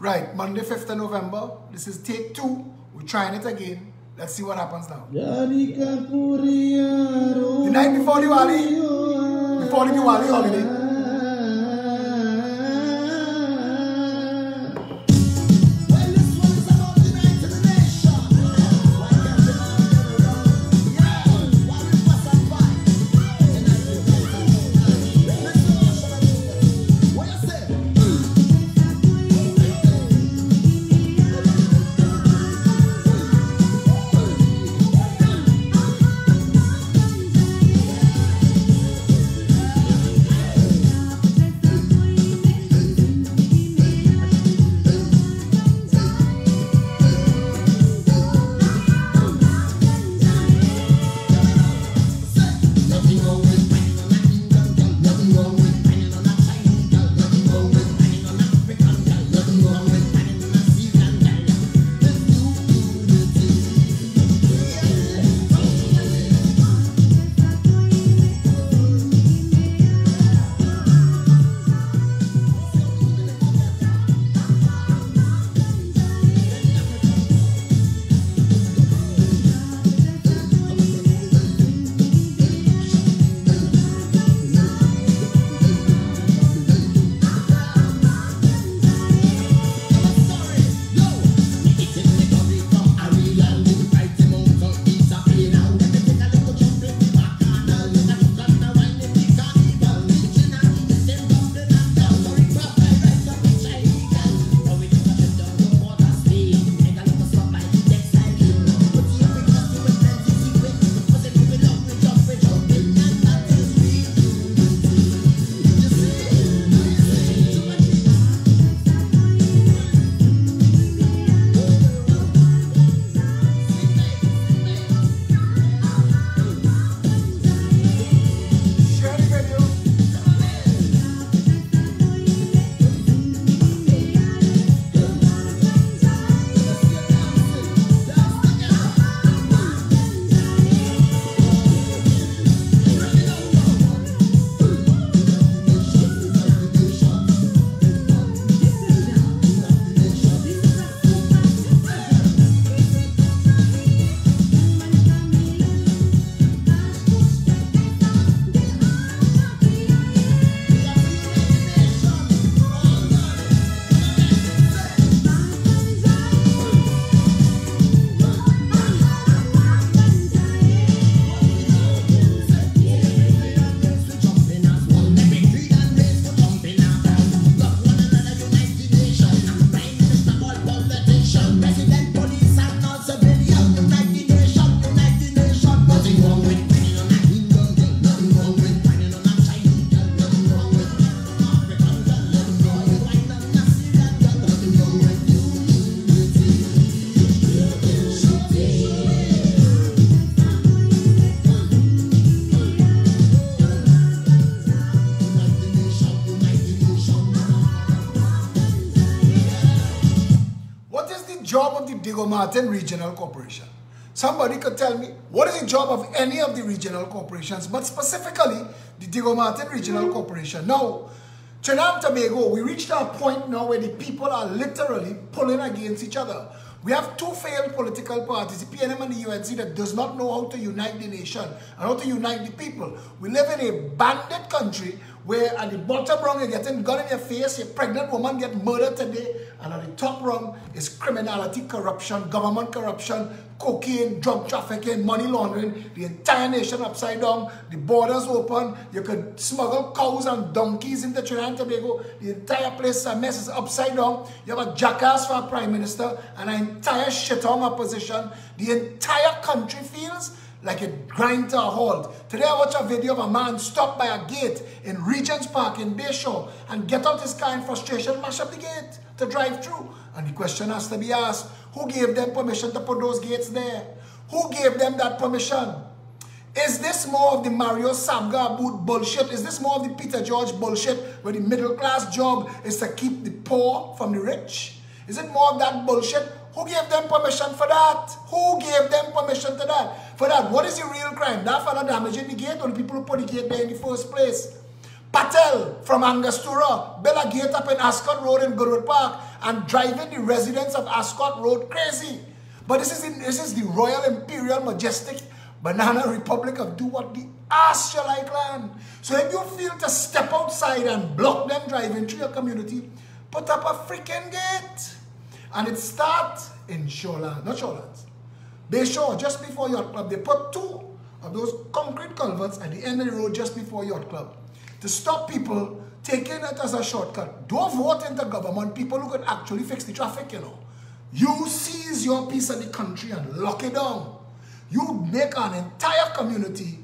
Right, Monday 5th of November. This is take 2. We're trying it again. Let's see what happens now. The night before Diwali, before the Diwali holiday. Job of the Diego Martin Regional Corporation. Somebody could tell me what is the job of any of the regional corporations, but specifically the Diego Martin Regional Corporation. Now, Trinidad and Tobago, we reached a point now where the people are literally pulling against each other. We have two failed political parties, the PNM and the UNC, that does not know how to unite the nation and how to unite the people. We live in a bandit country where at the bottom rung you're getting gun in your face, a pregnant woman get murdered today, and at the top rung is criminality, corruption, government corruption, cocaine, drug trafficking, money laundering, the entire nation upside down, the borders open, you could smuggle cows and donkeys into Trinidad and Tobago, the entire place is a mess, is upside down, you have a jackass for a prime minister, and an entire shit-on opposition, the entire country feels like it grind to a halt. Today I watched a video of a man stopped by a gate in Regent's Park in Bayshore and get out his car in frustration, mash up the gate to drive through. And the question has to be asked, who gave them permission to put those gates there? Who gave them that permission? Is this more of the Mario Sabga boot bullshit? Is this more of the Peter George bullshit where the middle class job is to keep the poor from the rich? Is it more of that bullshit? Who gave them permission for that? Who gave them permission to that? For that, what is the real crime? That fella damaging the gate or the people who put the gate there in the first place? Patel from Angostura built a gate up in Ascot Road in Goodwood Park and driving the residents of Ascot Road crazy. But this is the Royal Imperial Majestic Banana Republic of do what the ass you like land. So if you feel to step outside and block them driving through your community, put up a freaking gate. And it starts in Shoreland, not Shorelands. Bayshore, just before Yacht Club, they put 2 of those concrete culverts at the end of the road just before Yacht Club to stop people taking it as a shortcut. Don't vote into government, people who could actually fix the traffic, you know. You seize your piece of the country and lock it down. You make an entire community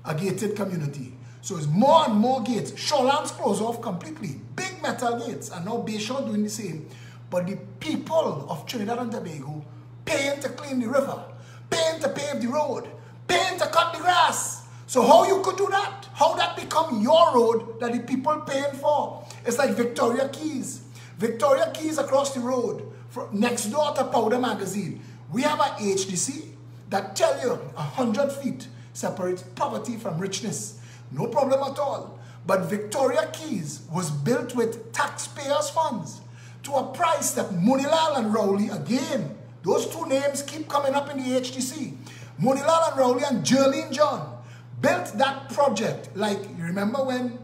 a gated community. So it's more and more gates. Shorelands close off completely. Big metal gates. And now Bayshore doing the same. But the people of Trinidad and Tobago paying to clean the river, paying to pave the road, paying to cut the grass. So how you could do that? How that become your road that the people paying for? It's like Victoria Keys. Victoria Keys across the road, next door to Powder Magazine. We have a HDC that tell you 100 feet separates poverty from richness. No problem at all. But Victoria Keys was built with taxpayers' funds to a price that Munilal and Rowley, again, those 2 names keep coming up in the HDC. Munilal and Rowley and Jerlene John built that project. Like, you remember when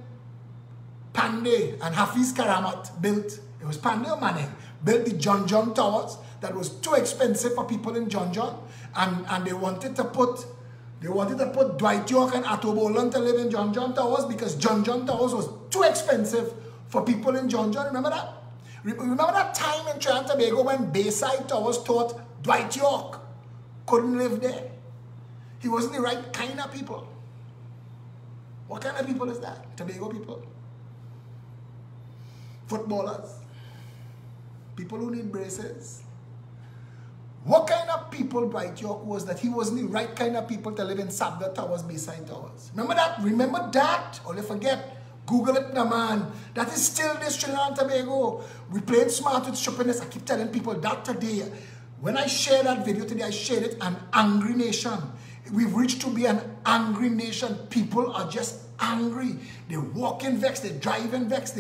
Pandey and Hafiz Karamat built, it was Pandey or Manning, built the John John Towers that was too expensive for people in John John, and they wanted to put Dwight York and Atto Boland to live in John John Towers because John John Towers was too expensive for people in John John. Remember that? Remember that time in Trinidad and Tobago when Bayside Towers thought Dwight York couldn't live there? He wasn't the right kind of people. What kind of people is that? Tobago people? Footballers? People who need braces? What kind of people Dwight York was that he wasn't the right kind of people to live in Sabda Towers, Bayside Towers? Remember that? Remember that? Or you forget? Google it now, man. That is still this Trinidad and Tobago. We played smart with stupidness. I keep telling people that today. When I share that video today, I shared it, an angry nation. We've reached to be an angry nation. People are just angry. They walk in vexed, they drive in vexed,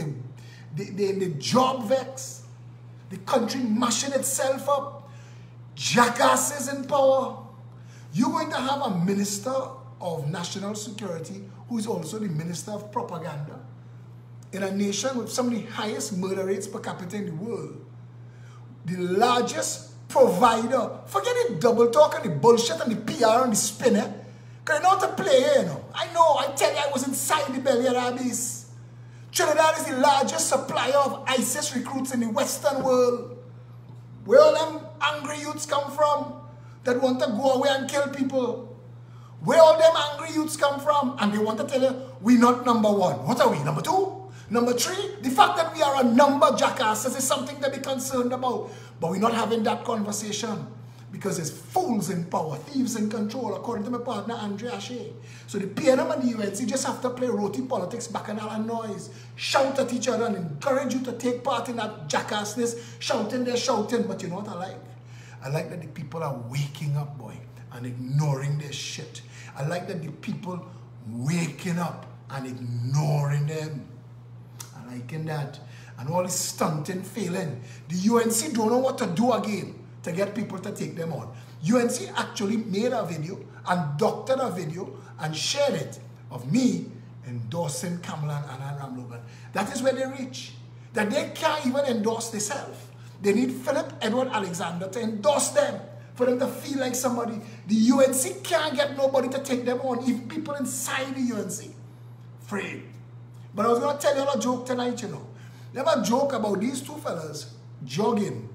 they job vexed. The country mashing itself up. Jackasses in power. You're going to have a minister of national security who is also the minister of propaganda in a nation with some of the highest murder rates per capita in the world. The largest provider. Forget the double talk and the bullshit and the PR and the spinner. Because you know how to play, you know. I know, I tell you, I was inside the belly of the abyss. Trinidad is the largest supplier of ISIS recruits in the Western world. Where all them angry youths come from that want to go away and kill people? Where all them angry youths come from? And they want to tell you, we're not number 1. What are we, number 2? Number 3? The fact that we are a number jackasses is something to be concerned about. But we're not having that conversation because it's fools in power, thieves in control, according to my partner, Andre Ashe. So the PNM and the UNC just have to play roti politics, bacchanal and noise, shout at each other and encourage you to take part in that jackassness, shouting, they're shouting. But you know what I like? I like that the people are waking up, boy, and ignoring their shit. I like that the people waking up and ignoring them. I liking that. And all this stunting, failing. The UNC don't know what to do again to get people to take them on. UNC actually made a video and doctored a video and shared it of me endorsing Kamala and Anna Ramlogan. That is where they reach. That they can't even endorse themselves. They need Phillip Edward Alexander to endorse them, for them to feel like somebody. The UNC can't get nobody to take them on, even people inside the UNC. Afraid. But I was going to tell you a joke tonight, you know. Never joke about these 2 fellas jogging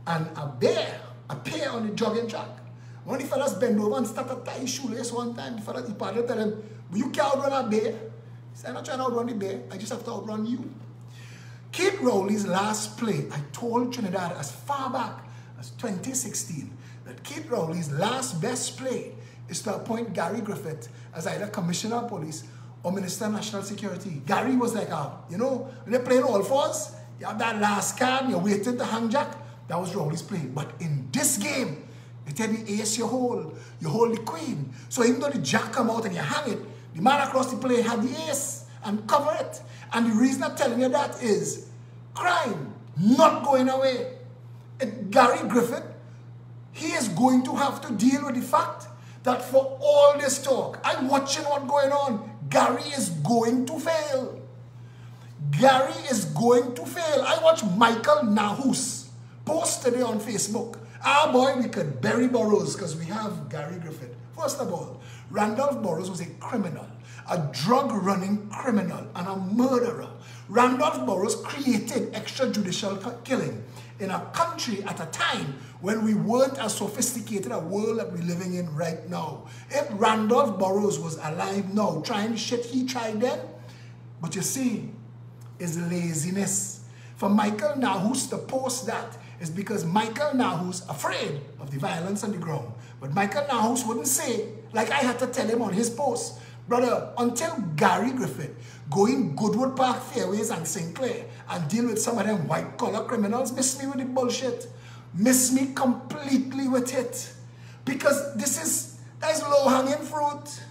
and a bear appear on the jogging track. One of the fellas bend over and start to tie his shoelace one time. The fella, the partner tell him, but you can't outrun a bear. He said, I'm not trying to outrun the bear. I just have to outrun you. Kate Rowley's last play, I told Trinidad as far back as 2016 that Kate Rowley's last best play is to appoint Gary Griffith as either Commissioner of Police or Minister of National Security. Gary was like, you know, when they're playing all fours, you have that last card, you're waiting to hang jack. That was Rowley's play. But in this game, they tell the ace you hold the queen. So even though the jack come out and you hang it, the man across the play had the ace. and cover it. And the reason I'm telling you that is crime not going away. Gary Griffith, he is going to have to deal with the fact that for all this talk, I'm watching what's going on. Gary is going to fail. Gary is going to fail. I watched Michael Nahus post today on Facebook. Ah boy, we could bury Burroughs because we have Gary Griffith. First of all, Randolph Burroughs was a criminal, a drug-running criminal, and a murderer. Randolph Burroughs created extrajudicial killing in a country at a time when we weren't as sophisticated a world that we're living in right now. If Randolph Burroughs was alive now, trying shit he tried then, but you see, is laziness. For Michael Nahus to post that is because Michael Nahus afraid of the violence on the ground. But Michael Nahus wouldn't say, like I had to tell him on his post, brother, until Gary Griffith go in Goodwood Park Fairways and Sinclair and deal with some of them white-collar criminals, miss me with the bullshit. Miss me completely with it. Because that's low-hanging fruit.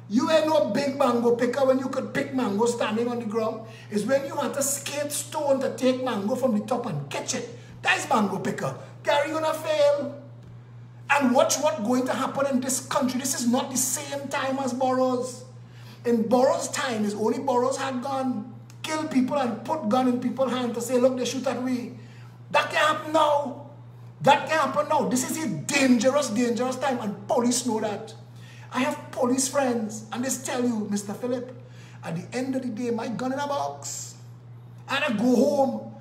You ain't no big mango picker when you could pick mango standing on the ground. It's when you want to skate stone to take mango from the top and catch it. That's mango picker. Gary gonna fail. And watch what's going to happen in this country. This is not the same time as Burroughs. In Burroughs' time, is only Burroughs had gun, kill people and put gun in people's hands to say, look, they shoot at me. That can't happen now. That can't happen now. This is a dangerous, dangerous time, and police know that. I have police friends, and they tell you, Mr. Phillip, at the end of the day, my gun in a box, and I go home,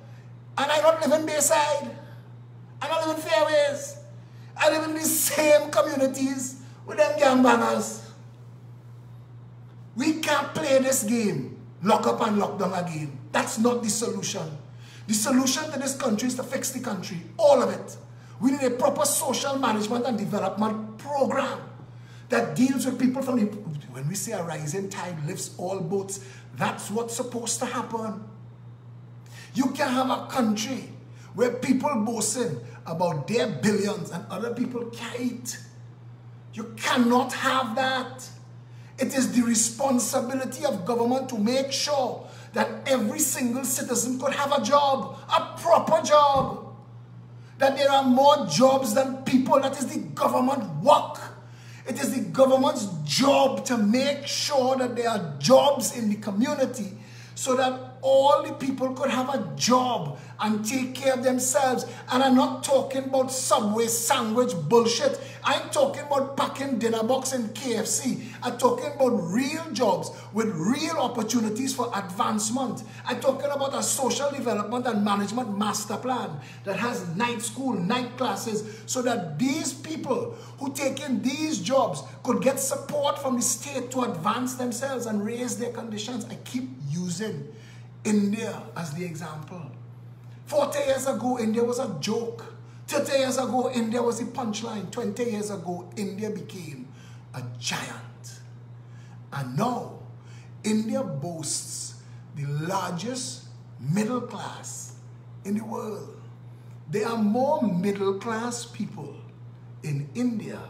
and I don't live in Bayside, I don't live in Fairways, I live in the same communities with them gangbangers. We can't play this game, lock up and lock down again. That's not the solution. The solution to this country is to fix the country, all of it. We need a proper social management and development program that deals with people from the... When we say a rising tide lifts all boats, that's what's supposed to happen. You can have a country where people boasting about their billions and other people can't eat. You cannot have that. It is the responsibility of government to make sure that every single citizen could have a job, a proper job. That there are more jobs than people. That is the government work. It is the government's job to make sure that there are jobs in the community so that all the people could have a job and take care of themselves. And I'm not talking about Subway sandwich bullshit. I'm talking about packing dinner box in KFC. I'm talking about real jobs with real opportunities for advancement. I'm talking about a social development and management master plan that has night school, night classes, so that these people who take in these jobs could get support from the state to advance themselves and raise their conditions. I keep using India as the example. 40 years ago, India was a joke. 30 years ago, India was a punchline. 20 years ago, India became a giant. And now, India boasts the largest middle class in the world. There are more middle class people in India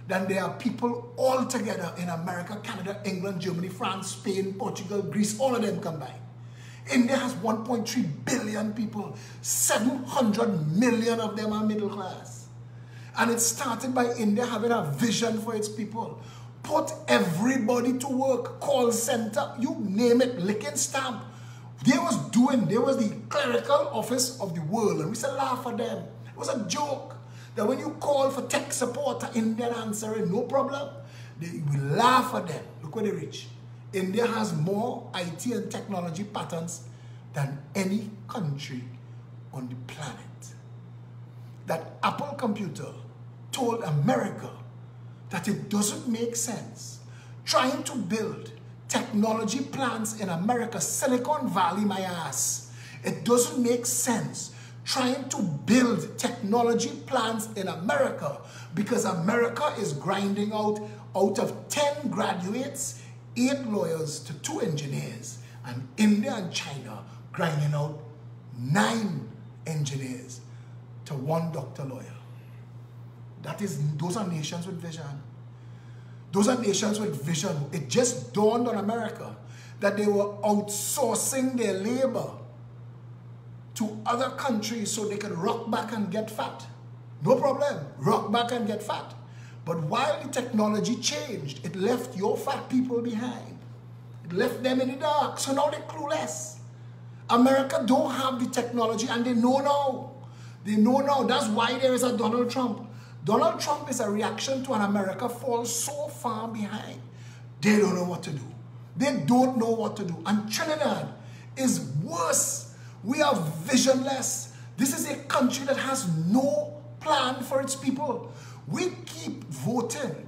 than there are people altogether in America, Canada, England, Germany, France, Spain, Portugal, Greece, all of them combined. India has 1.3 billion people. 700 million of them are middle class. And it started by India having a vision for its people. Put everybody to work. Call center, you name it, lick and stamp. They was the clerical office of the world. And we used to laugh at them. It was a joke. That when you call for tech support, the Indian answering, no problem. We laugh at them. Look where they reach. India has more IT and technology patents than any country on the planet. That Apple computer told America that it doesn't make sense trying to build technology plants in America, Silicon Valley, my ass. It doesn't make sense trying to build technology plants in America because America is grinding out of 10 graduates, 8 lawyers to 2 engineers, and India and China grinding out 9 engineers to 1 doctor lawyer. Those are nations with vision. Those are nations with vision. It just dawned on America that they were outsourcing their labor to other countries so they could rock back and get fat. No problem, rock back and get fat. But while the technology changed, it left your fat people behind. It left them in the dark, so now they're clueless. America don't have the technology and they know now. They know now. That's why there is a Donald Trump. Donald Trump is a reaction to an America falls so far behind. They don't know what to do. They don't know what to do. And Trinidad is worse. We are visionless. This is a country that has no plan for its people. We keep voting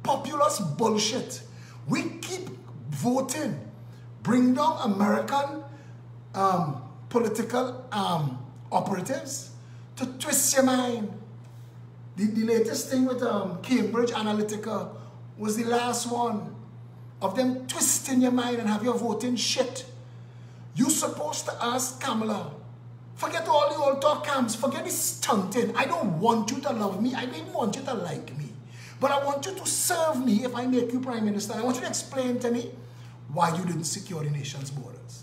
populist bullshit. We keep voting. Bring down American political operatives to twist your mind. The latest thing with Cambridge Analytica was the last one of them twisting your mind and have your voting shit. You're supposed to ask Kamala, forget all the old talk camps, forget this stunting. I don't want you to love me. I don't even want you to like me. But I want you to serve me if I make you prime minister. I want you to explain to me why you didn't secure the nation's borders.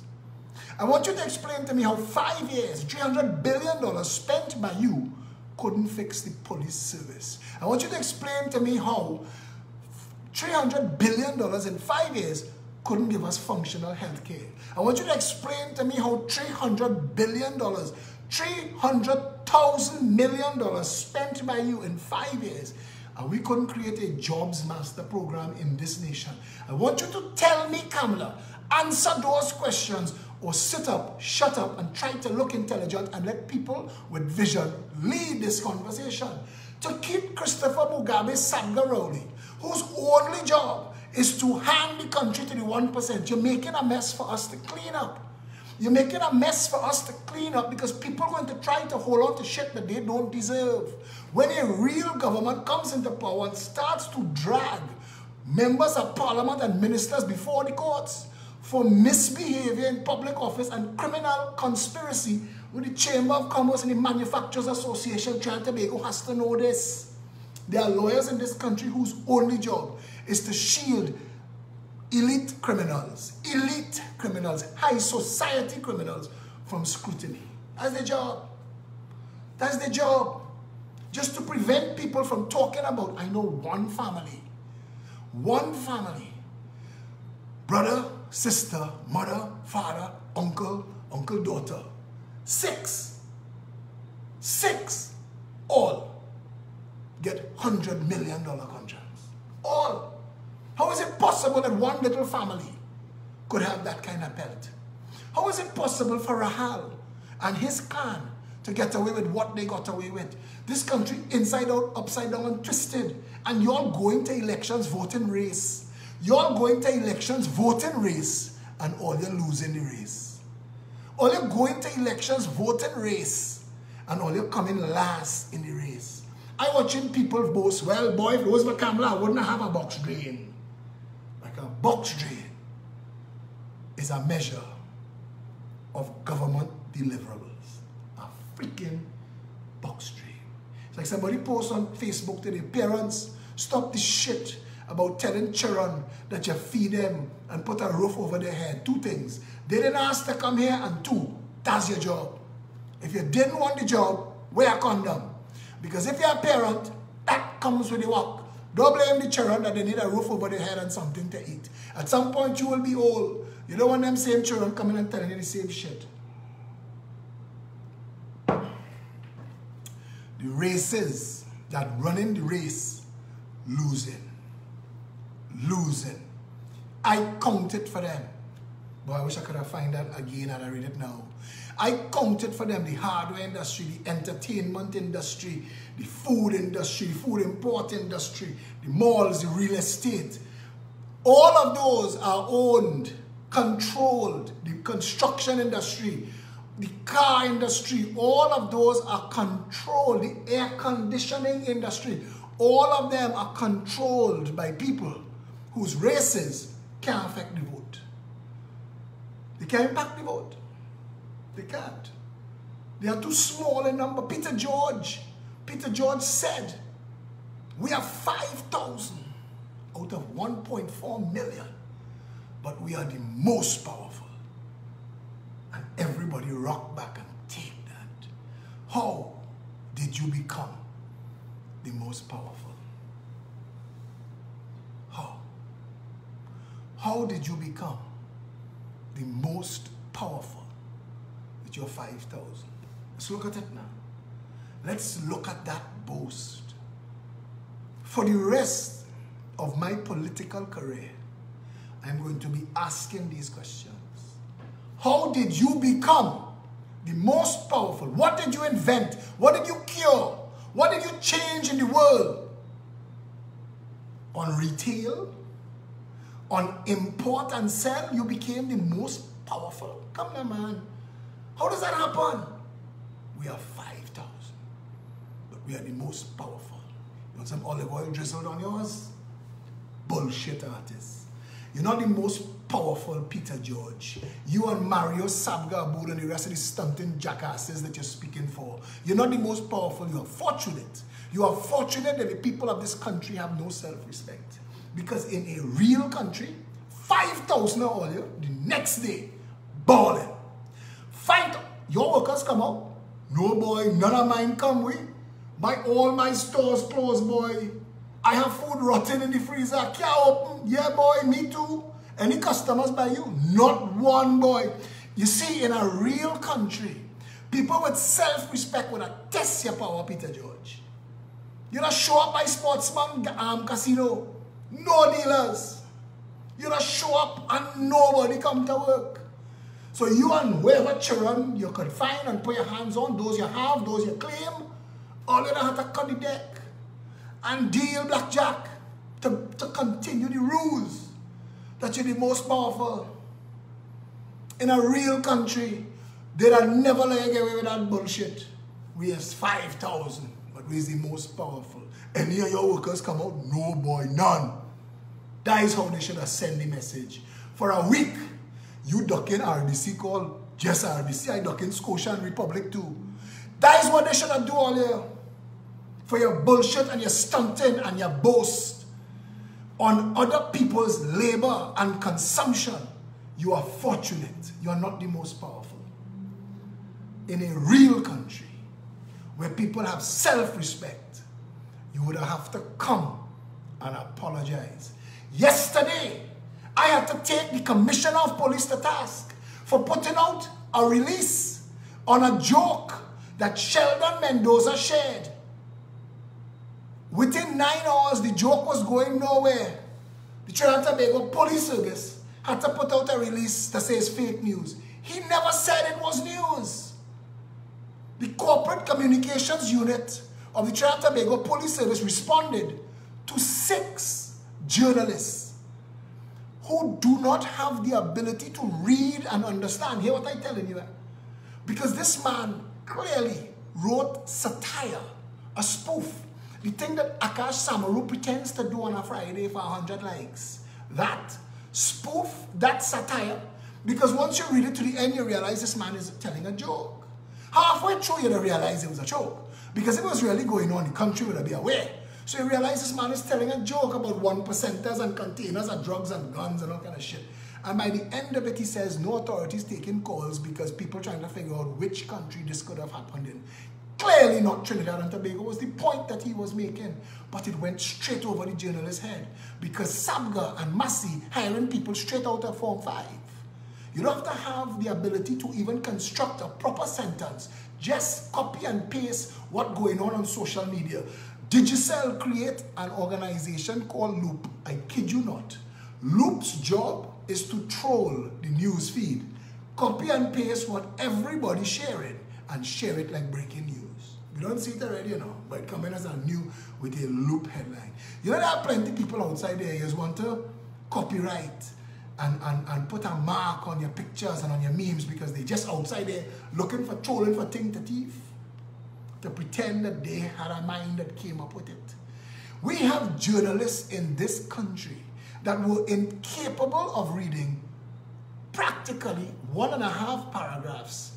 I want you to explain to me how 5 years, $300 billion spent by you couldn't fix the police service. I want you to explain to me how $300 billion in 5 years couldn't give us functional health care. I want you to explain to me how $300 billion, $300,000 million spent by you in 5 years, and we couldn't create a jobs master program in this nation. I want you to tell me, Kamala, answer those questions, or sit up, shut up, and try to look intelligent and let people with vision lead this conversation. To keep Christopher Mugabe Sadgaroli, whose only job is to hand the country to the 1%. You're making a mess for us to clean up. You're making a mess for us to clean up because people are going to try to hold on to shit that they don't deserve. When a real government comes into power and starts to drag members of parliament and ministers before the courts for misbehavior in public office and criminal conspiracy with the Chamber of Commerce and the Manufacturers Association, Trinidad and Tobago has to know this. There are lawyers in this country whose only job is to shield elite criminals, high society criminals from scrutiny. That's their job. That's their job. Just to prevent people from talking about, I know one family, brother, sister, mother, father, uncle, daughter, six, all get $100 million contracts. All. How is it possible that one little family could have that kind of pelt? How is it possible for Rahal and his clan to get away with what they got away with? This country inside out, upside down and twisted. And you're going to elections voting race. You're going to elections voting race and all you're losing the race. All you're going to elections voting race and all you're coming last in the race. I'm watching people boast, well, boy, if it was for Kamala, I wouldn't have a box drain. Like a box drain is a measure of government deliverables. A freaking box drain. It's like somebody posts on Facebook to their parents, stop this shit about telling children that you feed them and put a roof over their head. Two things. They didn't ask to come here, and two, that's your job. If you didn't want the job, wear a condom. Because if you're a parent, that comes with the work. Don't blame the children that they need a roof over their head and something to eat. At some point, you will be old. You don't want them same children coming and telling you the same shit. The races that running the race, losing. I counted for them. Boy, I wish I could have found that again and I read it now. I counted for them the hardware industry, the entertainment industry, the food industry, the food import industry, the malls, the real estate. All of those are owned, controlled. The construction industry, the car industry, all of those are controlled. The air conditioning industry, all of them are controlled by people whose races can't affect the vote. They can't impact the vote. They can't. They are too small in number. Peter George said, we have 5,000 out of 1.4 million. but we are the most powerful. And everybody rock back and take that. How did you become the most powerful? How? How did you become the most powerful with your 5,000? Let's look at it now. Let's look at that boast. For the rest of my political career, I'm going to be asking these questions. How did you become the most powerful? What did you invent? What did you cure? What did you change in the world? On retail, on import and sell, you became the most powerful. Come on, man. How does that happen? We are 5,000, but we are the most powerful. You want some olive oil drizzled on yours? Bullshit artists. You're not the most powerful Peter George. You and Mario Sabga Abood and the rest of the stunting jackasses that you're speaking for. You're not the most powerful. You are fortunate. You are fortunate that the people of this country have no self-respect. Because in a real country, 5,000 are all you, the next day, balling. Your workers come out. No, boy, none of mine come with. All my stores closed, boy. I have food rotten in the freezer. Can't open. Yeah, boy, me too. Any customers by you? Not one, boy. You see, in a real country, people with self-respect would test your power, Peter George. You don't show up by Sportsman Casino. No dealers. You don't show up and nobody come to work. So you and whoever children you could find and put your hands on, those you have, those you claim, all you have to cut the deck and deal blackjack to continue the rules that you're the most powerful. In a real country, they'd never let you get away with that bullshit. We is 5,000, but we is the most powerful. Any of your workers come out? No, boy, none. That is how they should have sent the message. For a week, you duck in RDC called just RDC. I duck in Scotia and Republic too. That is what they should have done all year. For your bullshit and your stunting and your boast on other people's labor and consumption, you are fortunate. You are not the most powerful. In a real country where people have self-respect, you would have to come and apologize. Yesterday, I had to take the Commissioner of Police to task for putting out a release on a joke that Sheldon Mendoza shared. Within 9 hours, the joke was going nowhere. The Trinidad and Tobago Police Service had to put out a release that says fake news. He never said it was news. The Corporate Communications Unit of the Trinidad and Tobago Police Service responded to 6 journalists who do not have the ability to read and understand. Hear what I'm telling you. Because this man clearly wrote satire, a spoof. The thing that Akash Samaru pretends to do on a Friday for 100 likes. That spoof, that satire. Because once you read it to the end, you realize this man is telling a joke. Halfway through, you realize it was a joke. Because if it was really going on, the country would be aware. So you realize this man is telling a joke about 1%ers and containers and drugs and guns and all kind of shit. And by the end of it, he says no authorities taking calls because people trying to figure out which country this could have happened in. Clearly not Trinidad and Tobago was the point that he was making. But it went straight over the journalist's head. Because Sabga and Massey hiring people straight out of Form 5. You don't have to have the ability to even construct a proper sentence. Just copy and paste what's going on social media. Digicel create an organization called Loop. I kid you not. Loop's job is to troll the news feed. Copy and paste what everybody's sharing and share it like breaking news. We don't see it already, you know, but it comes in as a new with a Loop headline. You know, there are plenty of people outside there who want to copyright and put a mark on your pictures and on your memes because they're just outside there looking for trolling for thing to thief. To pretend that they had a mind that came up with it. We have journalists in this country that were incapable of reading practically 1.5 paragraphs.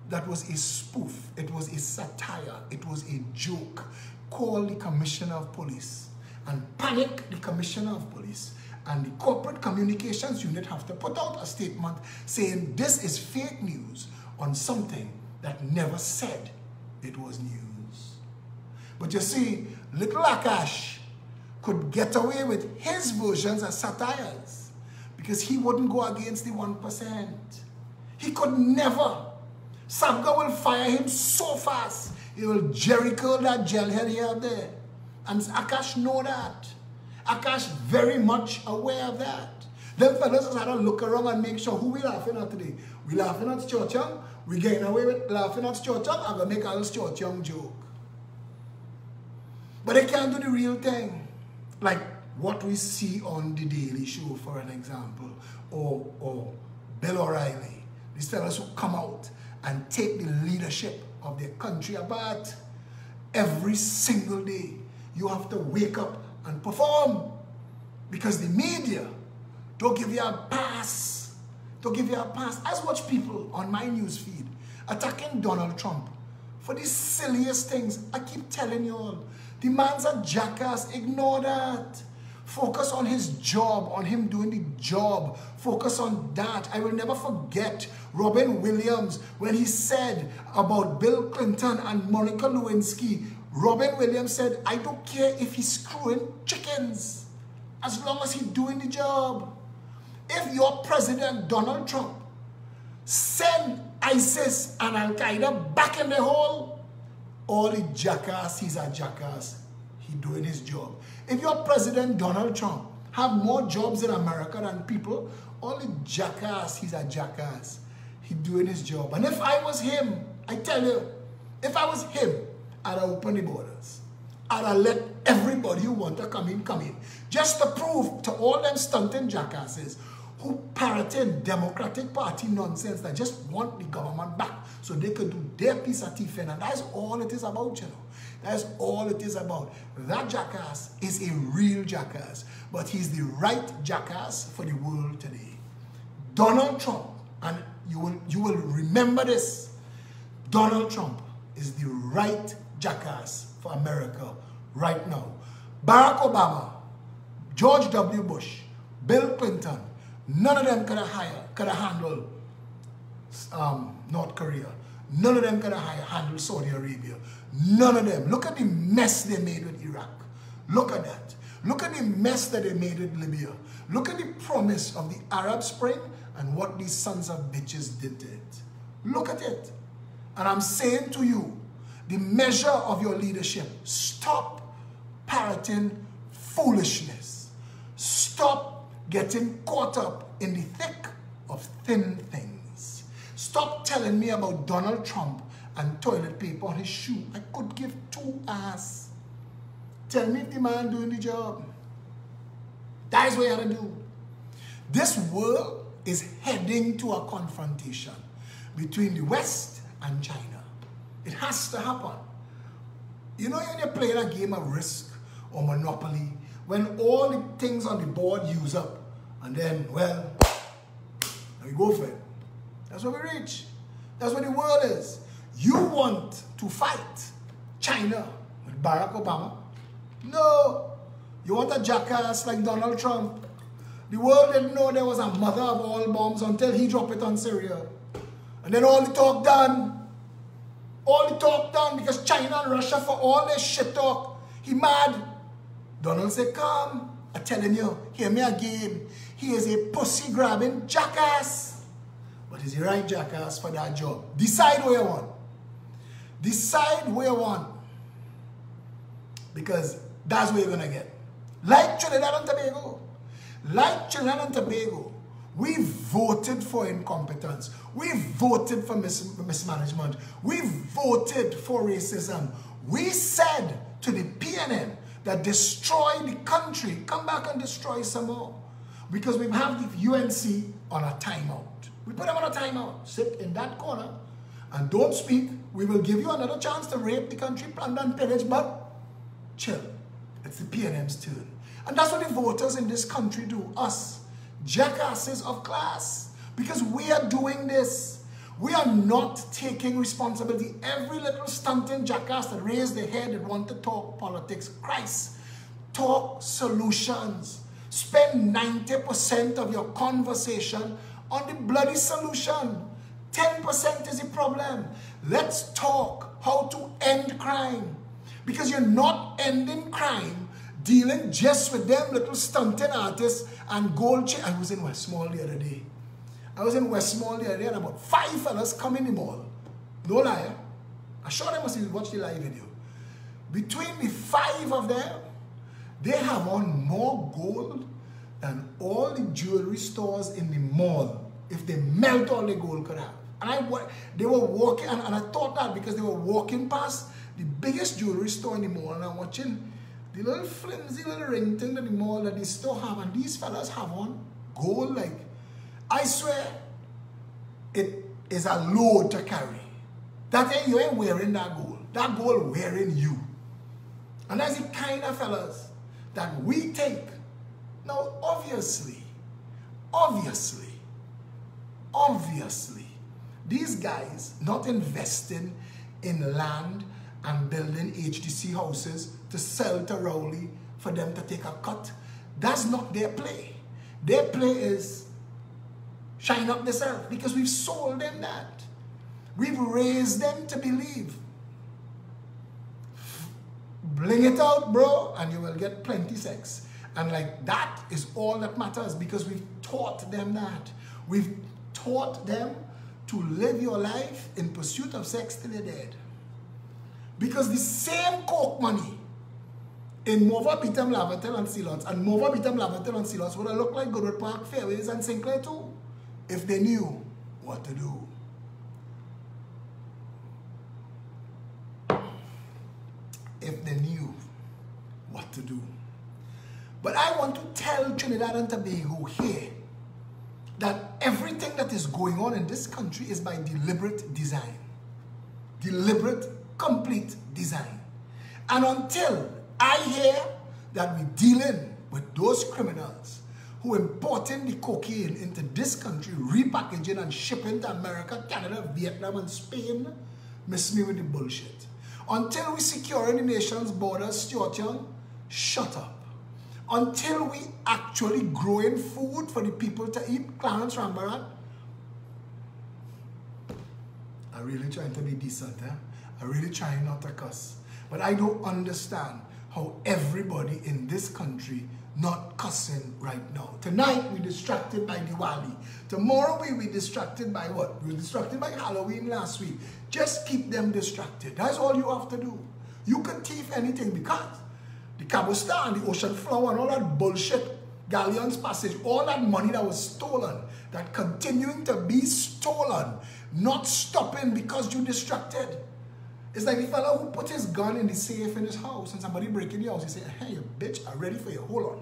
That was a spoof. It was a satire. It was a joke. Call the Commissioner of Police and panic the Commissioner of Police And the corporate communications unit have to put out a statement saying this is fake news on something that never said it was news. But you see, little Akash could get away with his versions as satires because he wouldn't go against the 1%. He could never. Sabga will fire him so fast, he will Jericho that gelhead here there. And Akash know that. Akash very much aware of that. Them fellas just had to look around and make sure who we laughing at today. We laughing at Chochang, we getting away with laughing at Chochang, I'm going to make a little Chochang joke. But they can't do the real thing. Like what we see on The Daily Show, for an example, or Bill O'Reilly. These fellas who come out and take the leadership of their country apart. Every single day, you have to wake up and perform. Because the media don't give you a pass. Don't give you a pass. I watch people on my news feed attacking Donald Trump for the silliest things. I keep telling you all. The man's a jackass. Ignore that. Focus on his job, on him doing the job. Focus on that. I will never forget Robin Williams when he said about Bill Clinton and Monica Lewinsky. Robin Williams said, I don't care if he's screwing chickens as long as he's doing the job. If your president, Donald Trump, send ISIS and Al-Qaeda back in the hole, all the jackass, he's a jackass. He's doing his job. If your president, Donald Trump, have more jobs in America than people, all the jackass, he's a jackass. He's doing his job. And if I was him, I tell you, if I was him, I'd open the borders. I'd let everybody who want to come in. Just to prove to all them stunting jackasses who parroting Democratic Party nonsense that just want the government back so they could do their piece of tiffin. And that's all it is about, you know. That's all it is about. That jackass is a real jackass, but he's the right jackass for the world today. Donald Trump, and you will remember this, Donald Trump is the right jackass for America right now. Barack Obama, George W. Bush, Bill Clinton, none of them could have handled North Korea. None of them could have handled Saudi Arabia. None of them. Look at the mess they made with Iraq. Look at that. Look at the mess that they made with Libya. Look at the promise of the Arab Spring and what these sons of bitches did to it. Look at it. And I'm saying to you, the measure of your leadership, stop parroting foolishness. Stop getting caught up in the thick of thin things. Stop telling me about Donald Trump and toilet paper on his shoe. I could give two ass. Tell me if the man doing the job. That is what you have to do. This world is heading to a confrontation between the West and China. It has to happen. You know when you're playing a game of Risk or Monopoly, when all the things on the board use up, and then, well, we go for it. That's where we reach. That's what the world is. You want to fight China with Barack Obama? No. You want a jackass like Donald Trump? The world didn't know there was a mother of all bombs until he dropped it on Syria. And then all the talk done. All the talk done because China and Russia for all this shit talk. He mad. Donald said, come. I'm telling you, hear me again. He is a pussy-grabbing jackass. But he's the right jackass for that job. Decide where you want. Decide where you want. Because that's where you're going to get. Like Trinidad and Tobago. Like Trinidad and Tobago. We voted for incompetence. We voted for mismanagement. We voted for racism. We said to the PNM that destroy the country. Come back and destroy some more. Because we have the UNC on a timeout. We put them on a timeout. Sit in that corner and don't speak. We will give you another chance to rape the country, plunder and pillage, but chill. It's the PNM's turn. And that's what the voters in this country do. Us, jackasses of class. Because we are doing this. We are not taking responsibility. Every little stunting jackass that raised their head and want to talk politics, Christ, talk solutions. Spend 90% of your conversation on the bloody solution. 10% is the problem. Let's talk how to end crime. Because you're not ending crime dealing just with them little stunting artists and gold chain. I was in Westmall the other day. And about 5 fellas come in the mall. No liar. I'm sure they must have watched the live video. Between the 5 of them, they have on more gold than all the jewelry stores in the mall. If they melt all the gold could have. And they were walking, and I thought that because they were walking past the biggest jewelry store in the mall, and I'm watching the little flimsy little ring thing that the mall that the store have, and these fellas have on gold. Like, I swear, it is a load to carry. You ain't wearing that gold. That gold wearing you. And that's the kind of fellas that we take. Now, obviously, these guys not investing in land and building HDC houses to sell to Rowley for them to take a cut. That's not their play. Their play is shine up themselves, because we've sold them that. We've raised them to believe. Bling it out, bro, and you will get plenty sex. And like, that is all that matters, because we've taught them that. We've taught them to live your life in pursuit of sex till they're dead. Because the same coke money in Mova, Beetham, Lavatel, and Ceylons, and Mova, Beetham, Lavatel, and Ceylons would have looked like Goodwood Park, Fairways, and Sinclair too, if they knew what to do. If they knew what to do. But I want to tell Trinidad and Tobago here that everything that is going on in this country is by deliberate design. Deliberate, complete design. And until I hear that we're dealing with those criminals who importing the cocaine into this country, repackaging and shipping to America, Canada, Vietnam, and Spain, miss me with the bullshit. Until we secure the nation's borders, Stuart Young, shut up. Until we actually growing food for the people to eat, Clarence Rambaran, I'm really trying to be decent, eh? I'm really trying not to cuss. But I don't understand how everybody in this country not cussing right now. Tonight, we're distracted by Diwali. Tomorrow, we'll be distracted by what? We were distracted by Halloween last week. Just keep them distracted. That's all you have to do. You can thief anything, because the Cabo Star and the Ocean Flower and all that bullshit, Galleon's Passage, all that money that was stolen, that continuing to be stolen, not stopping because you're distracted. It's like the fellow who put his gun in the safe in his house, and somebody break in the house, he say, hey, you bitch, I'm ready for you, hold on.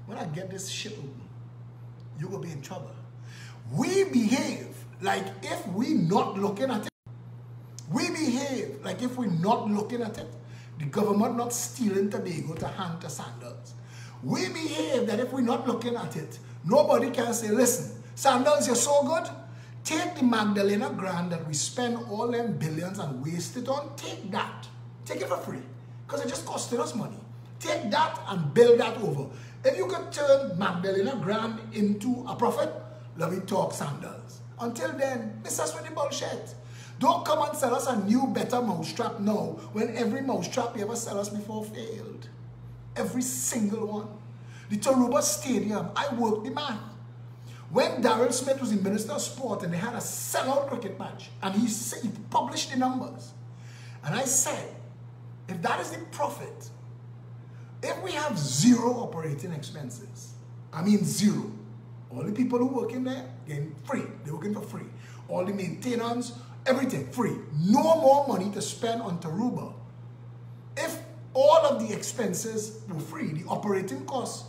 When I get this shit open, you're going to be in trouble. We behave like if we not looking at it. We behave like if we're not looking at it. The government not stealing Tobago to hand to Sandals. We behave that if we're not looking at it, nobody can say, listen, Sandals, you're so good. Take the Magdalena grant that we spend all them billions and waste it on. Take that. Take it for free. Because it just costed us money. Take that and build that over. If you could turn Magdalena grant into a profit, let me talk Sandals. Until then, miss us with the bullshit. Don't come and sell us a new, better mousetrap now, when every mousetrap you ever sell us before failed. Every single one. The Taruba Stadium, I worked the math. When Darrell Smith was the Minister of Sport and they had a sellout cricket match, and he published the numbers. And I said, if that is the profit, if we have zero operating expenses, I mean zero, all the people who work in there, getting free, they're working for free. All the maintenance, everything free. No more money to spend on Taruba. If all of the expenses were free, the operating costs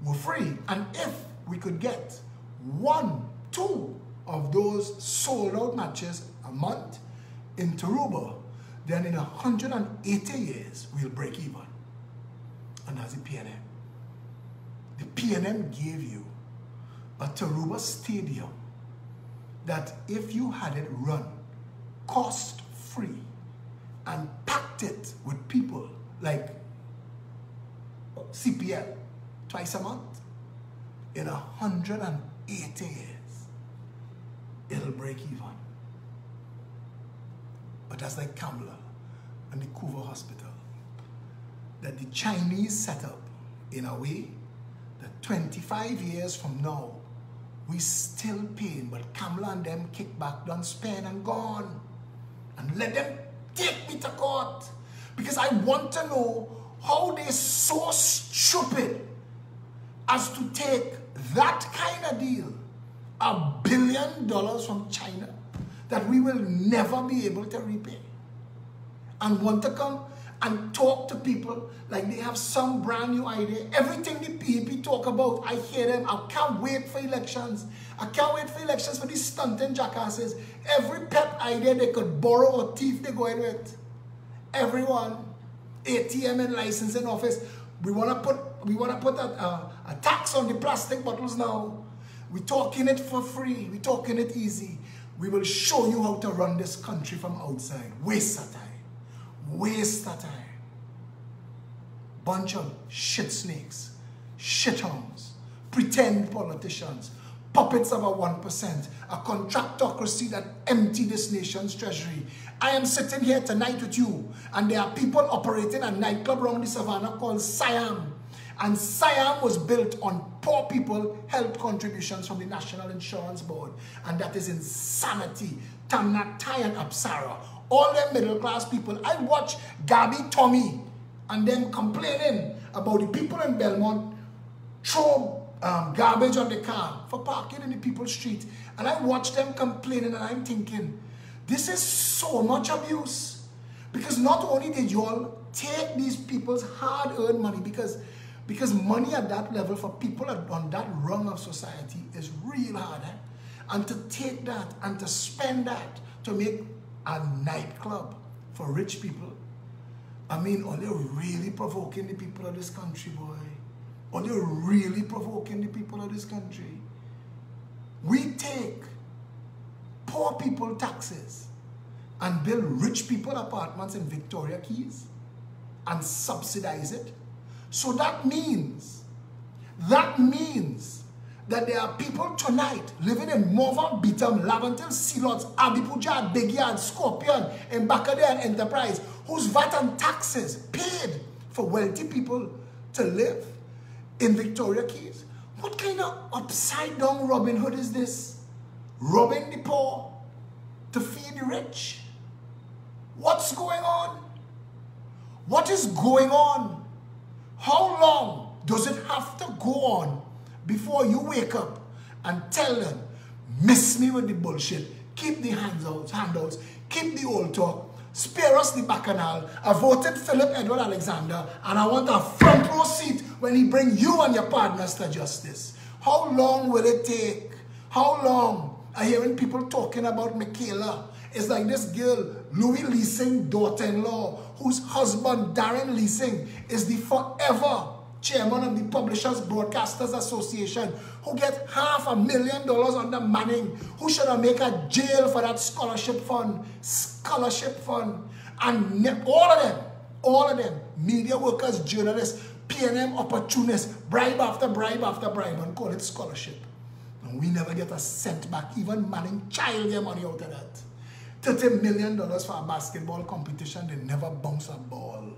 were free, and if we could get 1, 2 of those sold out matches a month in Taruba, then in 180 years, we'll break even. And that's the PNM. The PNM gave you a Taruba stadium that if you had it run cost-free and packed it with people like CPL, twice a month. In 180 years, it'll break even. But that's like Kamla and the Kuva Hospital, that the Chinese set up in a way that 25 years from now, we still paying, but Kamla and them kick back, done spend and gone. And let them take me to court. Because I want to know how they're so stupid as to take that kind of deal, $1 billion from China, that we will never be able to repay, and want to come and talk to people like they have some brand new idea. Everything the PEP talk about, I hear them. I can't wait for elections. I can't wait for elections for these stunting jackasses. Every pet idea they could borrow or thief, they go in with. Everyone. ATM and licensing office. We wanna put a tax on the plastic bottles now. We're talking it for free. We're talking it easy. We will show you how to run this country from outside. Waste of time. Waste of time. Bunch of shit snakes, shithounds, pretend politicians, puppets of a 1%, a contractocracy that empty this nation's treasury. I am sitting here tonight with you, and there are people operating a nightclub around the savannah called Siam. And Siam was built on poor people health contributions from the National Insurance Board. And that is insanity. Tamnatai and Apsara, all them middle class people. I watch Gabby, Tommy, and them complaining about the people in Belmont throw garbage on the car for parking in the people's street. And I watch them complaining, and I'm thinking, this is so much abuse. Because not only did you all take these people's hard-earned money, because money at that level for people on that rung of society is real hard. And to take that and to spend that to make a nightclub for rich people, I mean, are you really provoking the people of this country, boy? Are you really provoking the people of this country? We take poor people taxes and build rich people apartments in Victoria Keys and subsidize it. So that means that there are people tonight living in Morvan, Beetham, Laventil, Sealots, Abipuja, Big Yard, Scorpion, and Bakaday and Enterprise, whose VAT and taxes paid for wealthy people to live in Victoria Keys. What kind of upside down Robin Hood is this? Robbing the poor to feed the rich? What's going on? What is going on? How long does it have to go on before you wake up and tell them, miss me with the bullshit, keep the handouts, keep the old talk, spare us the bacchanal. I voted Phillip Edward Alexander, and I want a front row seat when he bring you and your partners to justice. How long will it take? How long? I'm hearing people talking about Michaela. It's like this girl, Louis Leasing, daughter-in-law, whose husband, Darren Leasing, is the forever chairman of the Publishers Broadcasters Association, who get $500,000 under Manning, who should have made a jail for that scholarship fund. And all of them, media workers, journalists, PNM opportunists, bribe after bribe after bribe, and call it scholarship. And we never get a cent back. Even Manning child their money out of that. $30 million for a basketball competition, they never bounce a ball.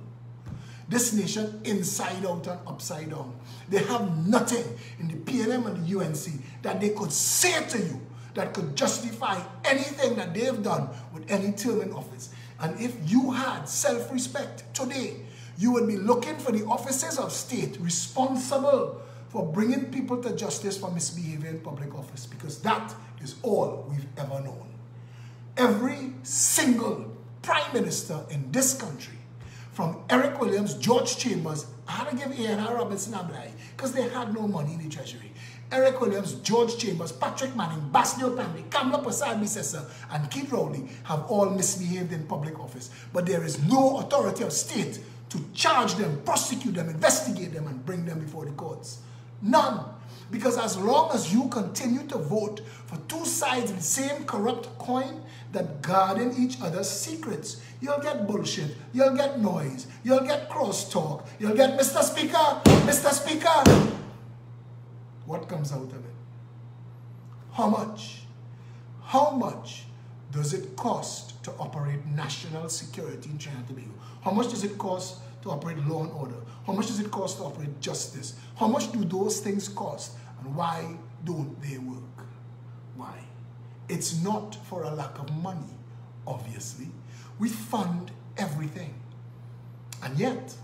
This nation, inside out and upside down. They have nothing in the PNM and the UNC that they could say to you that could justify anything that they've done with any term in office. And if you had self-respect today, you would be looking for the offices of state responsible for bringing people to justice for misbehavior in public office, because that is all we've ever known. Every single prime minister in this country, from Eric Williams, George Chambers, I had to give A&R Robinson a blind because they had no money in the treasury. Eric Williams, George Chambers, Patrick Manning, Basnio Tambi, Kamla Prasad Bisesa, and Keith Rowley have all misbehaved in public office. But there is no authority of state to charge them, prosecute them, investigate them, and bring them before the courts. None. Because as long as you continue to vote for two sides of the same corrupt coin that garden each other's secrets, you'll get bullshit, you'll get noise, you'll get crosstalk, you'll get Mr. Speaker, what comes out of it? How much? How much does it cost to operate national security in Trinidad and Tobago? How much does it cost to operate law and order? How much does it cost to operate justice? How much do those things cost? And why don't they work? Why? It's not for a lack of money, obviously. We fund everything. And yet,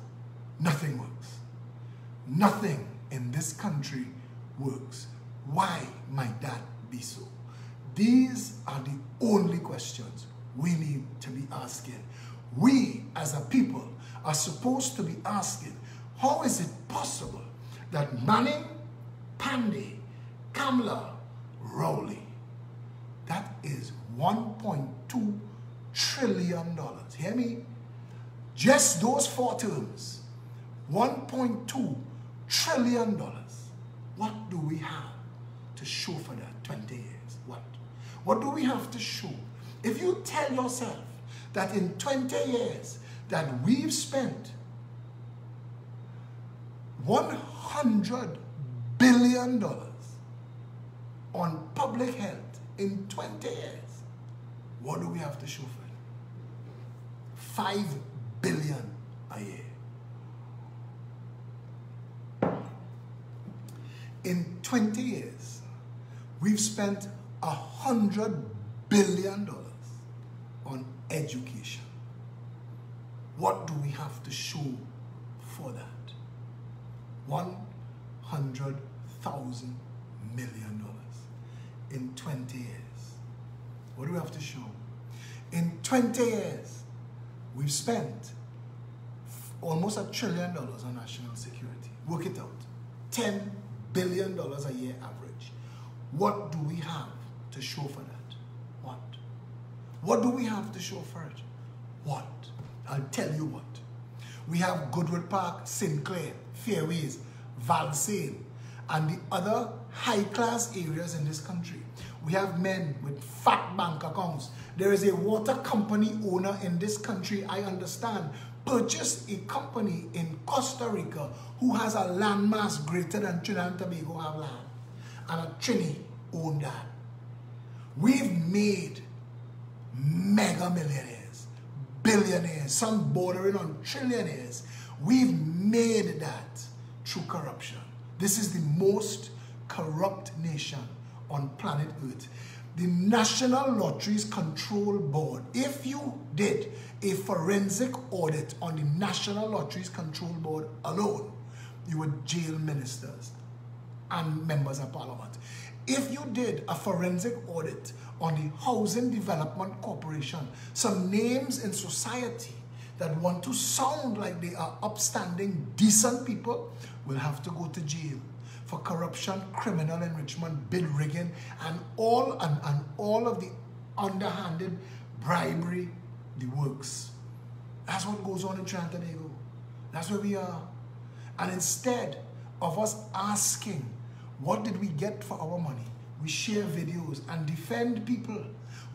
nothing works. Nothing in this country works. Why might that be so? These are the only questions we need to be asking. We, as a people, are supposed to be asking, how is it possible that Manning, Pandey, Kamla, Rowley, that is $1.2 trillion. Hear me? Just those 4 terms, $1.2 trillion. What do we have to show for that 20 years? What? What do we have to show? If you tell yourself that in 20 years that we've spent $100 billion on public health in 20 years, what do we have to show for it? $5 billion a year. In 20 years, we've spent $100 billion on education. What do we have to show for that? $100,000 million in 20 years. What do we have to show? In 20 years, we've spent almost $1 trillion on national security. Work it out. $10 billion a year average. What do we have to show for that? What? What do we have to show for it? What? I'll tell you what. We have Goodwood Park, Sinclair, Fairways, Valsane, and the other high-class areas in this country. We have men with fat bank accounts. There is a water company owner in this country, I understand, purchased a company in Costa Rica who has a landmass greater than Trinidad and Tobago have land. And a Trini owned that. We've made mega millionaires, billionaires, some bordering on trillionaires. We've made that through corruption. This is the most corrupt nation on planet Earth. The National Lotteries Control Board, if you did a forensic audit on the National Lotteries Control Board alone, you would jail ministers and members of parliament. If you did a forensic audit on the Housing Development Corporation, some names in society that want to sound like they are upstanding, decent people will have to go to jail for corruption, criminal enrichment, bid rigging, and all of the underhanded bribery, the works. That's what goes on in Trinidad and Tobago. That's where we are. And instead of us asking, what did we get for our money? We share videos and defend people.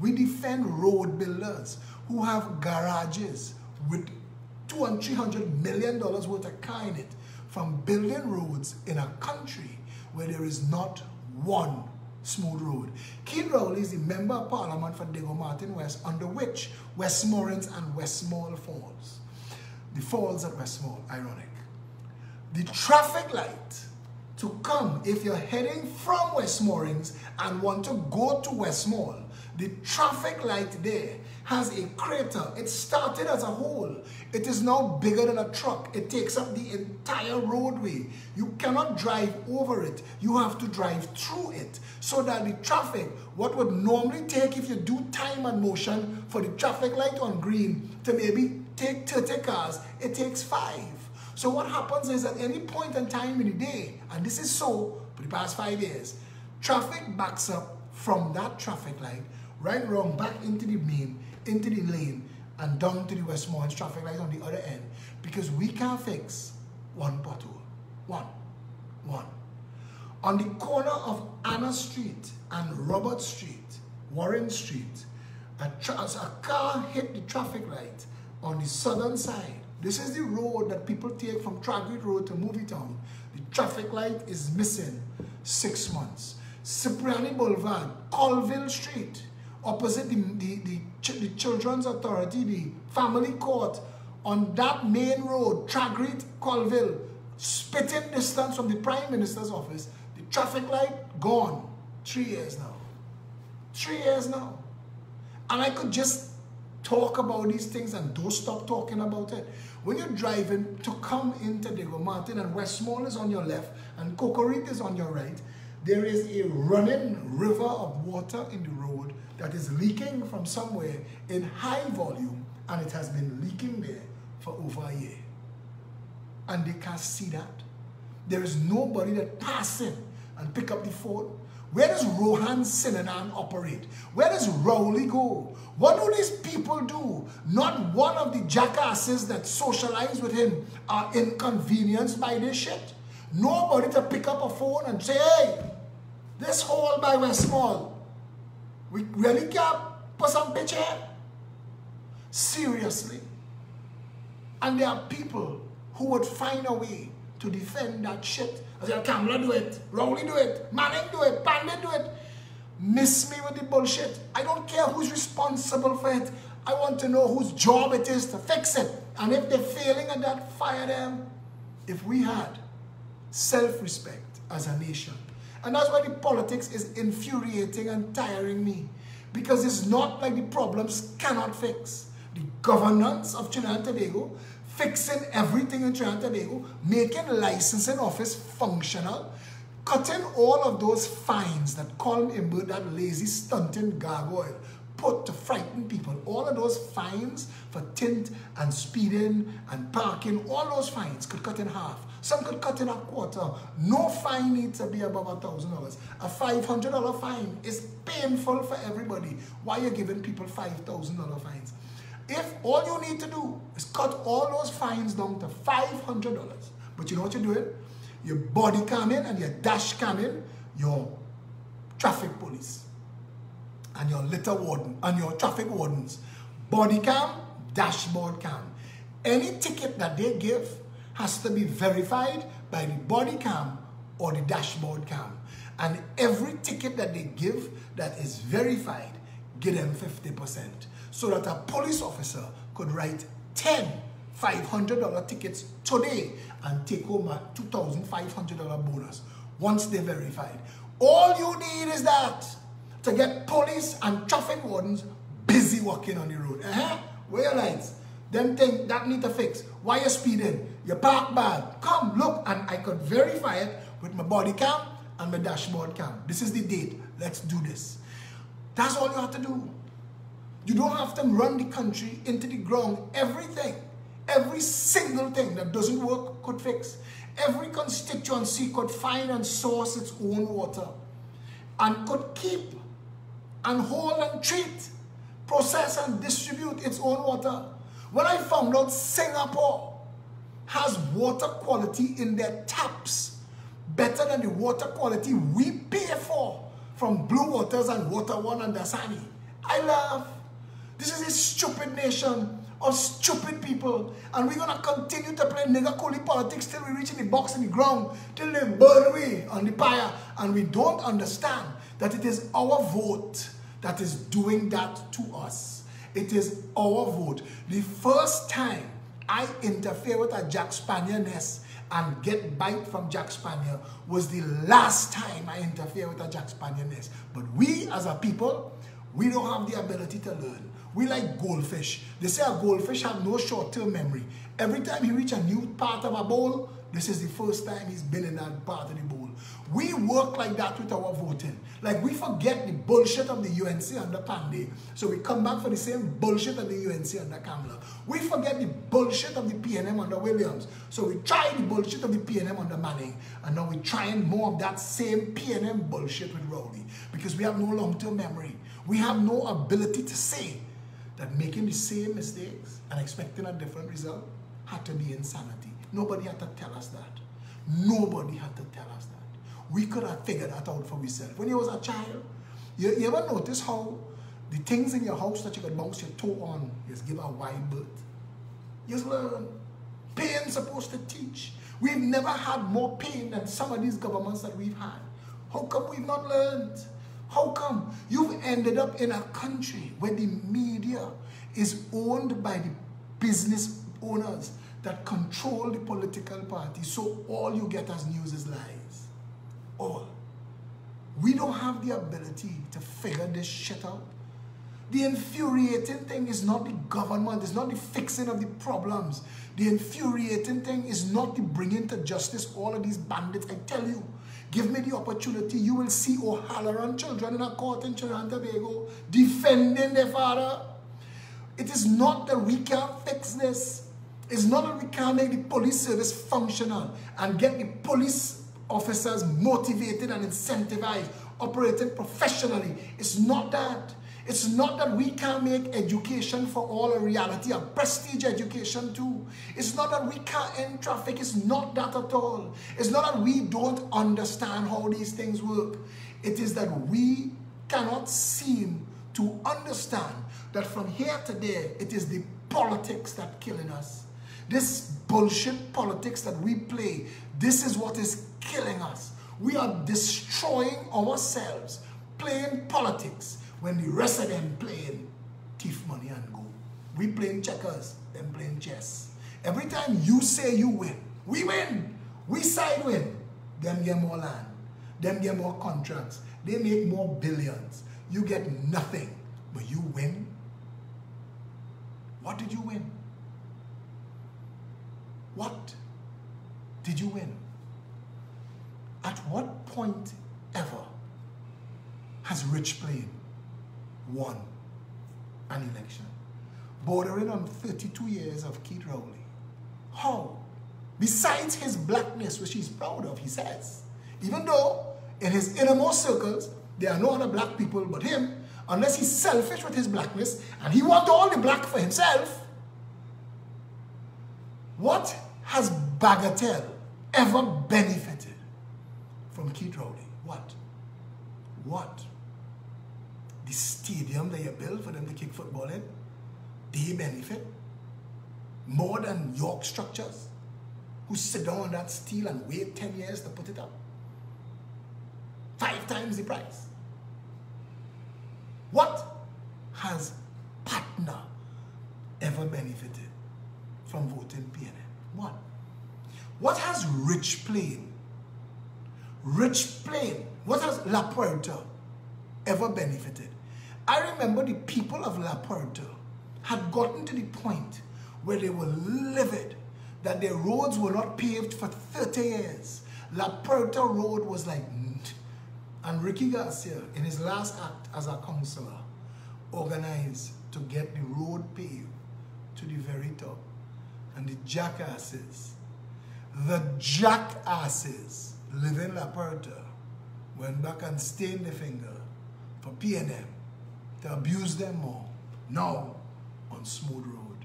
We defend road builders who have garages with $200 and $300 million worth of car in it, from building roads in a country where there is not one smooth road. Keith Rowley is the Member of Parliament for Diego Martin West, under which Westmoreland and Westmall falls. The falls at Westmall, ironic. The traffic light to come, if you're heading from Westmoreland and want to go to Westmall, the traffic light there has a crater. It started as a hole. It is now bigger than a truck. It takes up the entire roadway. You cannot drive over it. You have to drive through it. So that the traffic, what would normally take, if you do time and motion for the traffic light on green to maybe take 30 cars, it takes 5. So what happens is at any point in time in the day, and this is so for the past 5 years, traffic backs up from that traffic light, right round back into the main, into the lane, and down to the Westmoreland traffic light on the other end, because we can't fix one pothole. One. On the corner of Anna Street and Robert Street, Warren Street, a car hit the traffic light on the southern side. This is the road that people take from Tragrit Road to Movie Town. The traffic light is missing. 6 months. Cipriani Boulevard, Colville Street, opposite the Children's Authority, the Family Court, on that main road, Tragrit, Colville, spitting distance from the Prime Minister's office, the traffic light gone. 3 years now. 3 years now. And I could just talk about these things and don't stop talking about it. When you're driving to come into Diego Martin and Westmall is on your left and Cocorite is on your right, there is a running river of water in the road that is leaking from somewhere in high volume, and it has been leaking there for over a year. And they can't see that. There is nobody that passes and pick up the phone. Where does Rohan Sinanan operate? Where does Rowley go? What do these people do? Not one of the jackasses that socialize with him are inconvenienced by this shit. Nobody to pick up a phone and say, hey, this hole by Westmall, we really can't put some picture here? Seriously. And there are people who would find a way to defend that shit. I say, Kamala do it, Rowley do it, Manning do it, Pandit do it. Miss me with the bullshit. I don't care who's responsible for it. I want to know whose job it is to fix it. And if they're failing at that, fire them. If we had self-respect as a nation, and that's why the politics is infuriating and tiring me, because it's not like the problems cannot fix. The governance of Trinidad and Tobago, fixing everything in Trinidad and Tobago, making licensing office functional, cutting all of those fines that Colin Imber, that lazy stunting gargoyle, put to frighten people. All of those fines for tint and speeding and parking, all those fines could cut in half. Some could cut in a quarter. No fine needs to be above $1,000. A $500 fine is painful for everybody. Why are you giving people $5,000 fines? If all you need to do is cut all those fines down to $500, but you know what you're doing? Your body cam in and your dash cam in, your traffic police and your litter warden and your traffic wardens. Body cam, dashboard cam. Any ticket that they give has to be verified by the body cam or the dashboard cam. And every ticket that they give that is verified, give them 50%. So that a police officer could write 10 $500 tickets today and take home a $2,500 bonus once they're verified. All you need is that to get police and traffic wardens busy working on the road. Where your lights? Them things that need to fix. Why you speeding? You park bad. Come, look, and I could verify it with my body cam and my dashboard cam. This is the date. Let's do this. That's all you have to do. You don't have to run the country into the ground. Everything, every single thing that doesn't work could fix. Every constituency could find and source its own water and could keep and hold and treat, process and distribute its own water. When I found out Singapore has water quality in their taps better than the water quality we pay for from Blue Waters and Water One and Dasani, I laugh. This is a stupid nation of stupid people, and we're going to continue to play nigger coolie politics till we reach in the box in the ground, till they burn away on the pyre, and we don't understand that it is our vote that is doing that to us. It is our vote. The first time I interfere with a Jack Spanier nest and get bite from Jack Spanier was the last time I interfere with a Jack Spanier nest. But we as a people, we don't have the ability to learn. We like goldfish. They say a goldfish have no short-term memory. Every time he reach a new part of a bowl, this is the first time he's been in that part of the bowl. We work like that with our voting. Like we forget the bullshit of the UNC under Pandey, so we come back for the same bullshit of the UNC under Kamala. We forget the bullshit of the PNM under Williams, so we try the bullshit of the PNM under Manning, and now we're trying more of that same PNM bullshit with Rowley, because we have no long-term memory. We have no ability to say that making the same mistakes and expecting a different result had to be insanity. Nobody had to tell us that. Nobody had to tell us that. We could have figured that out for ourselves. When you was a child, you ever notice how the things in your house that you could bounce your toe on, just give a wide berth? Just learn. Pain's supposed to teach. We've never had more pain than some of these governments that we've had. How come we've not learned? How come you've ended up in a country where the media is owned by the business owners that control the political party, so all you get as news is lies? All. We don't have the ability to figure this shit out. The infuriating thing is not the government, it's not the fixing of the problems. The infuriating thing is not the bringing to justice all of these bandits. I tell you, give me the opportunity, you will see O'Halloran children in a court in Trinidad and Tobago defending their father. It is not that we can't fix this. It's not that we can't make the police service functional and get the police officers motivated and incentivized, operating professionally. It's not that. It's not that we can't make education for all a reality, a prestige education too. It's not that we can't end traffic. It's not that at all. It's not that we don't understand how these things work. It is that we cannot seem to understand that from here to there, it is the politics that's killing us. This bullshit politics that we play, this is what is killing us. We are destroying ourselves, playing politics, when the rest of them playing thief money and go. We playing checkers, them playing chess. Every time you say you win, we win. We side win. Them get more land. Them get more contracts. They make more billions. You get nothing, but you win. What did you win? What did you win? At what point ever has Rich Plain won an election? Bordering on 32 years of Keith Rowley. How? Besides his blackness, which he's proud of, he says. Even though in his innermost circles, there are no other black people but him, unless he's selfish with his blackness, and he wants all the black for himself. What has Bagatelle ever benefited from Keith Rowley? What? What? The stadium that you build for them to kick football in, they benefit more than York structures, who sit down on that steel and wait 10 years to put it up. 5 times the price. What has Patna ever benefited from voting PNM? What? What has Rich Plain, what has La Puerta ever benefited? I remember the people of La Puerta had gotten to the point where they were livid that their roads were not paved for 30 years. La Puerta Road was like, and Ricky Garcia, in his last act as a councillor, organized to get the road paved to the very top. And the jackasses live in La Puerta went back and stained their finger for PNM to abuse them more. Now, on Smooth Road.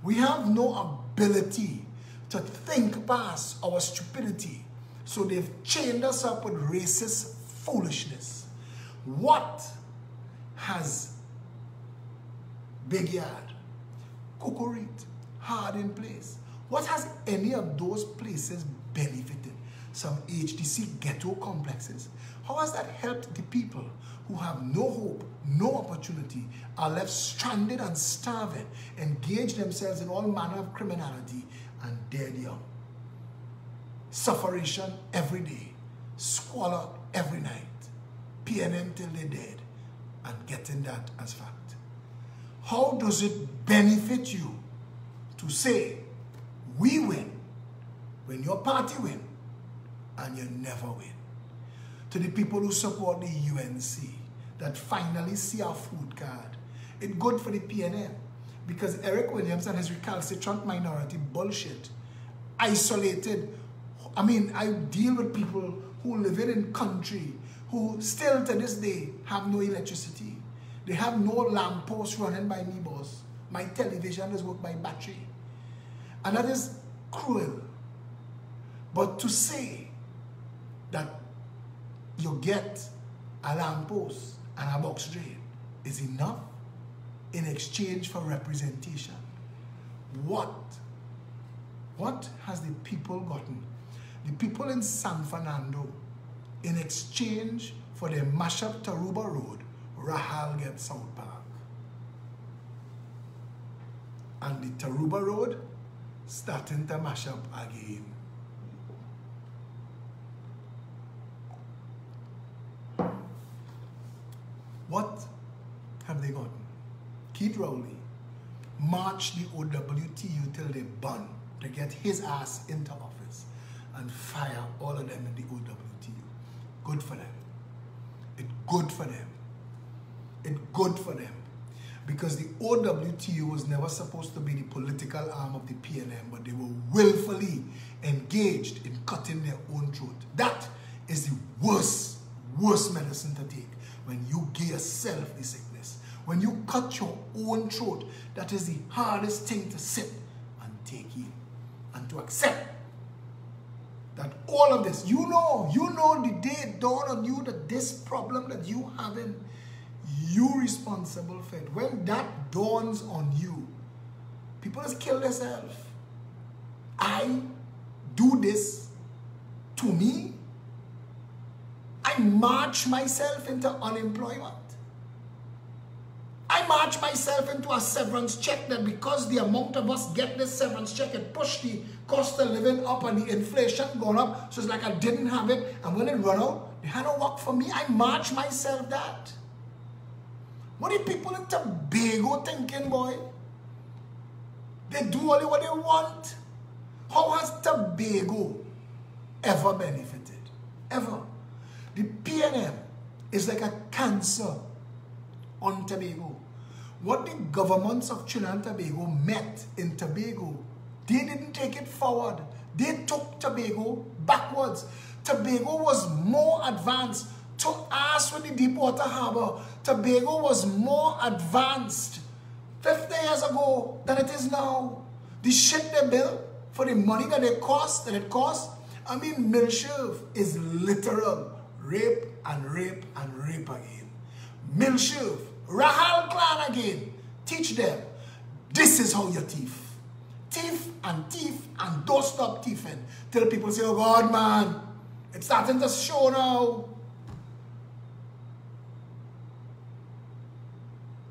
We have no ability to think past our stupidity, so they've chained us up with racist foolishness. What has Big Yard, Cocorit, Hard in Place, what has any of those places benefited? Some HDC ghetto complexes. How has that helped the people who have no hope, no opportunity, are left stranded and starving, engage themselves in all manner of criminality, and dead young? Sufferation every day, squalor every night, PNM till they're dead, and getting that as fact. How does it benefit you to say, we win, when your party win, and you never win? To the people who support the UNC, that finally see our food card, it's good for the PNM, because Eric Williams and his recalcitrant minority bullshit, isolated. I mean, I deal with people who live in country who still to this day have no electricity. They have no lamppost running by me, boss. My television is worked by battery. And that is cruel. But to say that you get a lamppost and a box drain is enough in exchange for representation. What has the people gotten? The people in San Fernando In exchange for the mash up Taruba Road, Rahal gets South Park. And the Taruba Road starting to mash up again. What have they gotten? Keith Rowley marched the OWTU till they burn to get his ass into office and fire all of them in the OWTU. Good for them. It's good for them. It's good for them. Because the OWTU was never supposed to be the political arm of the PNM, but they were willfully engaged in cutting their own throat. That is the worst medicine to take when you give yourself the sickness. When you cut your own throat, that is the hardest thing to sit and take in and to accept that all of this, you know the day it dawned on you that this problem that you having, you responsible for it. When that dawns on you, people just kill themselves. I do this to me. I march myself into unemployment. I march myself into a severance check that because the amount of us get this severance check, it pushed the cost of living up and the inflation going up. So it's like I didn't have it. And when it run out, they had to work for me. I march myself that. What are people in Tobago thinking, boy? They do only what they want. How has Tobago ever benefited? Ever. The PNM is like a cancer on Tobago. What the governments of Trinidad and Tobago met in Tobago, they didn't take it forward. They took Tobago backwards. Tobago was more advanced. To us with the Deepwater Harbor, Tobago was more advanced 50 years ago than it is now. The shit they built for the money that it cost, I mean, Milshave is literal rape and rape and rape again. Milshave, Rahal clan again. Teach them, this is how you thief. Thief and don't stop thieving. Till people say, oh God, man, it's starting to show now.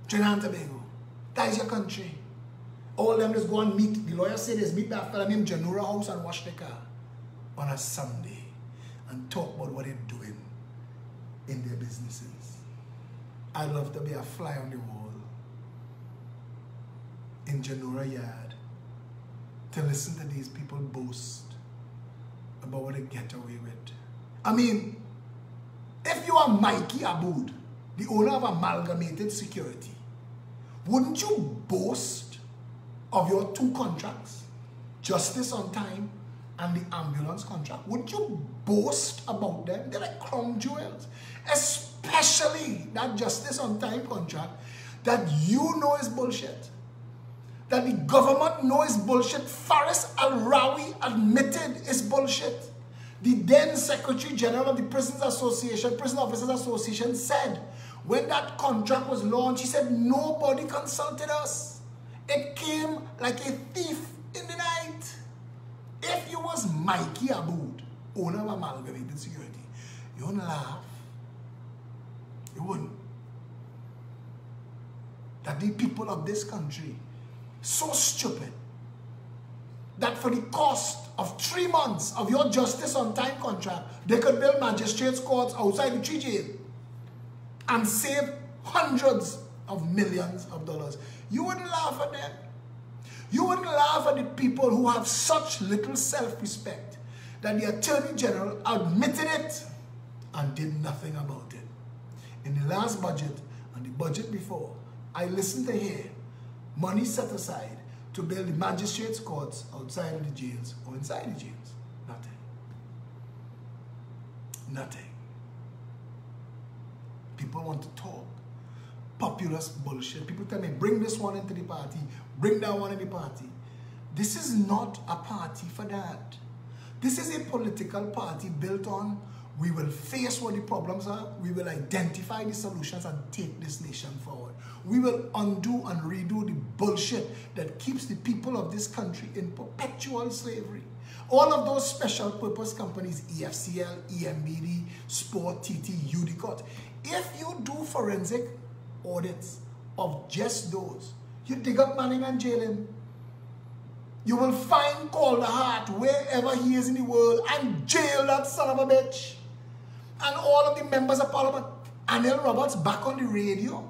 Trinidad and Tobago, that is your country. All of them just go and meet, the lawyer said is meet that fella named Janura house and wash the car on a Sunday and talk about what they're doing in their businesses. I'd love to be a fly on the wall in Janura yard to listen to these people boast about what they get away with. I mean, if you are Mikey Aboud, the owner of Amalgamated Security, wouldn't you boast of your two contracts, Justice on Time and the ambulance contract? Wouldn't you boast about them? They're like crown jewels. Especially that Justice on Time contract that you know is bullshit. That the government knows is bullshit. Faris Al-Rawi admitted is bullshit. The then Secretary General of the Prison Officers Association said, when that contract was launched, he said, nobody consulted us. It came like a thief in the night. If you was Mikey Aboud, owner of Amalgamated Security, you wouldn't laugh. You wouldn't. That the people of this country, so stupid, that for the cost of 3 months of your Justice on Time contract, they could build magistrates' courts outside the tree jail and save hundreds of millions of dollars. You wouldn't laugh at them. You wouldn't laugh at the people who have such little self-respect that the Attorney General admitted it and did nothing about it. In the last budget and the budget before, I listened to hear money set aside to build the magistrates' courts outside of the jails or inside the jails. Nothing. Nothing. People want to talk. Populist bullshit. People tell me, bring this one into the party, bring that one in the party. This is not a party for that. This is a political party built on, we will face what the problems are, we will identify the solutions and take this nation forward. We will undo and redo the bullshit that keeps the people of this country in perpetual slavery. All of those special purpose companies, EFCL, EMBD, Sport, TT, UDCOT, if you do forensic audits of just those, you dig up Manning and jail him. You will find Calderhart wherever he is in the world and jail that son of a bitch. And all of the members of parliament. Anil Roberts back on the radio.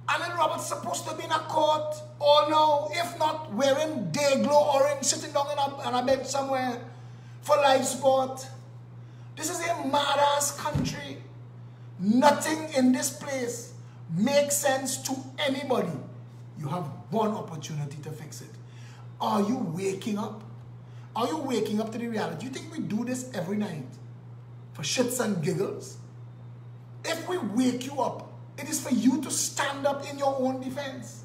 Anil Roberts supposed to be in a court. Or no, if not, wearing day glow orange, sitting down on a bench somewhere for live sport. This is a mad-ass country. Nothing in this place makes sense to anybody. You have one opportunity to fix it. Are you waking up? Are you waking up to the reality? You think we do this every night for shits and giggles? If we wake you up, it is for you to stand up in your own defense.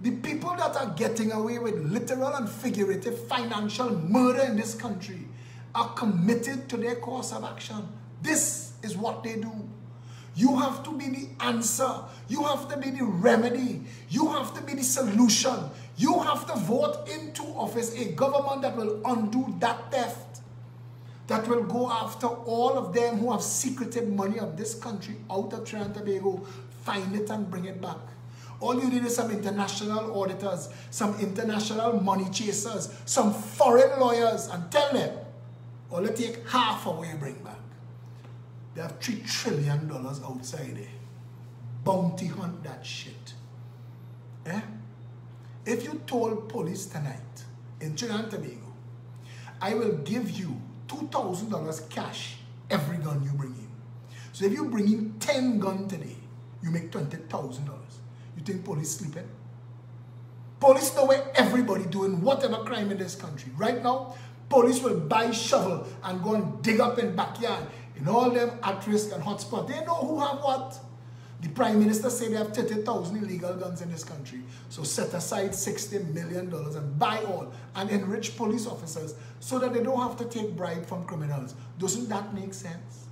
The people that are getting away with literal and figurative financial murder in this country are committed to their course of action. This is what they do. You have to be the answer. You have to be the remedy. You have to be the solution. You have to vote into office a government that will undo that theft, that will go after all of them who have secreted money of this country out of Trinidad and Tobago, find it and bring it back. All you need is some international auditors, some international money chasers, some foreign lawyers, and tell them, or let's take half of what you bring back. They have $3 trillion outside there. Bounty hunt that shit. Eh? If you told police tonight in Trinidad and Tobago, I will give you $2,000 cash every gun you bring in. So if you bring in 10 guns today, you make $20,000. You think police sleeping? Police know where everybody doing whatever crime in this country. Right now, police will buy shovel and go and dig up in backyard in all them at-risk and hotspots. They know who have what. The Prime Minister said they have 30,000 illegal guns in this country. So set aside $60 million and buy all and enrich police officers so that they don't have to take bribe from criminals. Doesn't that make sense?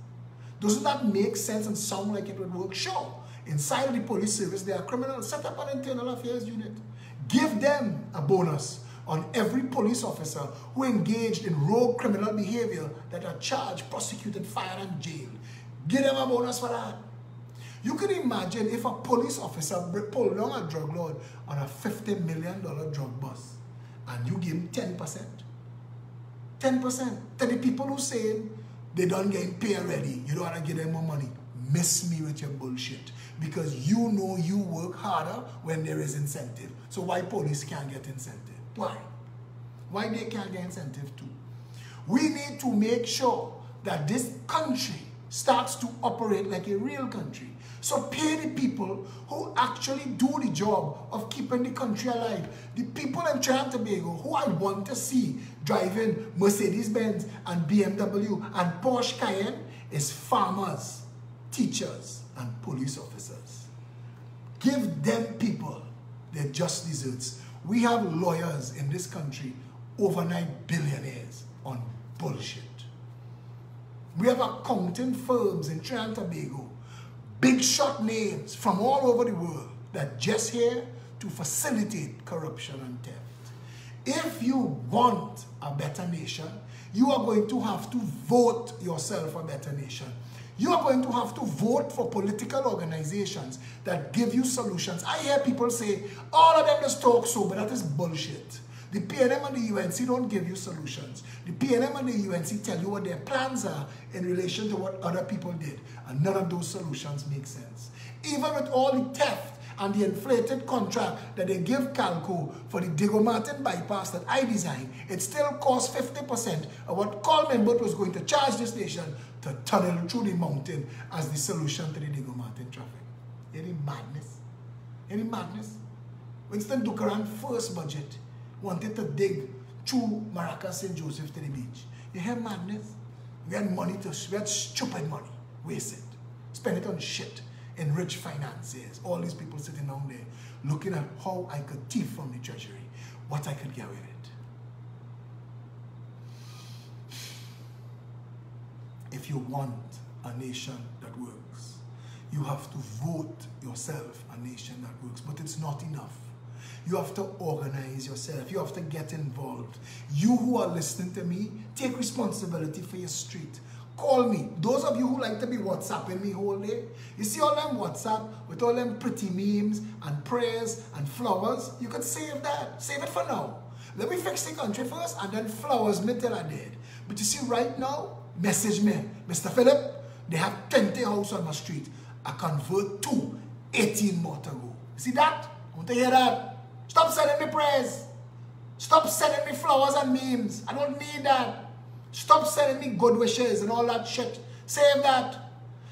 Doesn't that make sense and sound like it would work? Sure. Inside of the police service, there are criminals. Set up an internal affairs unit. Give them a bonus on every police officer who engaged in rogue criminal behavior that are charged, prosecuted, fired, and jailed. Give them a bonus for that. You can imagine if a police officer pulled down a drug lord on a $50 million drug bust and you give him 10%. 10% to the people who say they don't get pay already, you don't want to give them more money. Miss me with your bullshit. Because you know you work harder when there is incentive. So why police can't get incentive? Why? Why they can't get incentive too? We need to make sure that this country starts to operate like a real country. So pay the people who actually do the job of keeping the country alive. The people in Trinidad and Tobago who I want to see driving Mercedes-Benz and BMW and Porsche Cayenne is farmers, teachers, and police officers. Give them people their just desserts. We have lawyers in this country, overnight billionaires on bullshit. We have accounting firms in Trinidad and Tobago, big shot names from all over the world that just here to facilitate corruption and theft. If you want a better nation, you are going to have to vote yourself a better nation. You are going to have to vote for political organizations that give you solutions. I hear people say, all of them just talk so, but that is bullshit. The PNM and the UNC don't give you solutions. The PNM and the UNC tell you what their plans are in relation to what other people did. And none of those solutions make sense. Even with all the theft and the inflated contract that they give Calco for the Diego Martin bypass that I designed, it still costs 50% of what Coleman Burt was going to charge this nation to tunnel through the mountain as the solution to the Diego Martin traffic. Any madness? Any madness? Winston Ducaran first budget wanted to dig through Maracas St. Joseph to the beach. You hear madness? We had money we had stupid money, waste it, spend it on shit, enrich financiers. All these people sitting down there looking at how I could thief from the treasury, what I could get with it. If you want a nation that works, You have to vote yourself a nation that works, but it's not enough. You have to organize yourself. You have to get involved. You who are listening to me, take responsibility for your street. Call me. Those of you who like to be WhatsApping me whole day, you see all them WhatsApp with all them pretty memes and prayers and flowers, you can save that. Save it for now. Let me fix the country first and then flowers me till I'm dead. But you see right now, message me. Mr. Phillip, they have 20 houses on my street. I convert 2, 18 more to go. See that? I want to hear that. Stop sending me prayers. Stop sending me flowers and memes. I don't need that. Stop sending me good wishes and all that shit. Save that.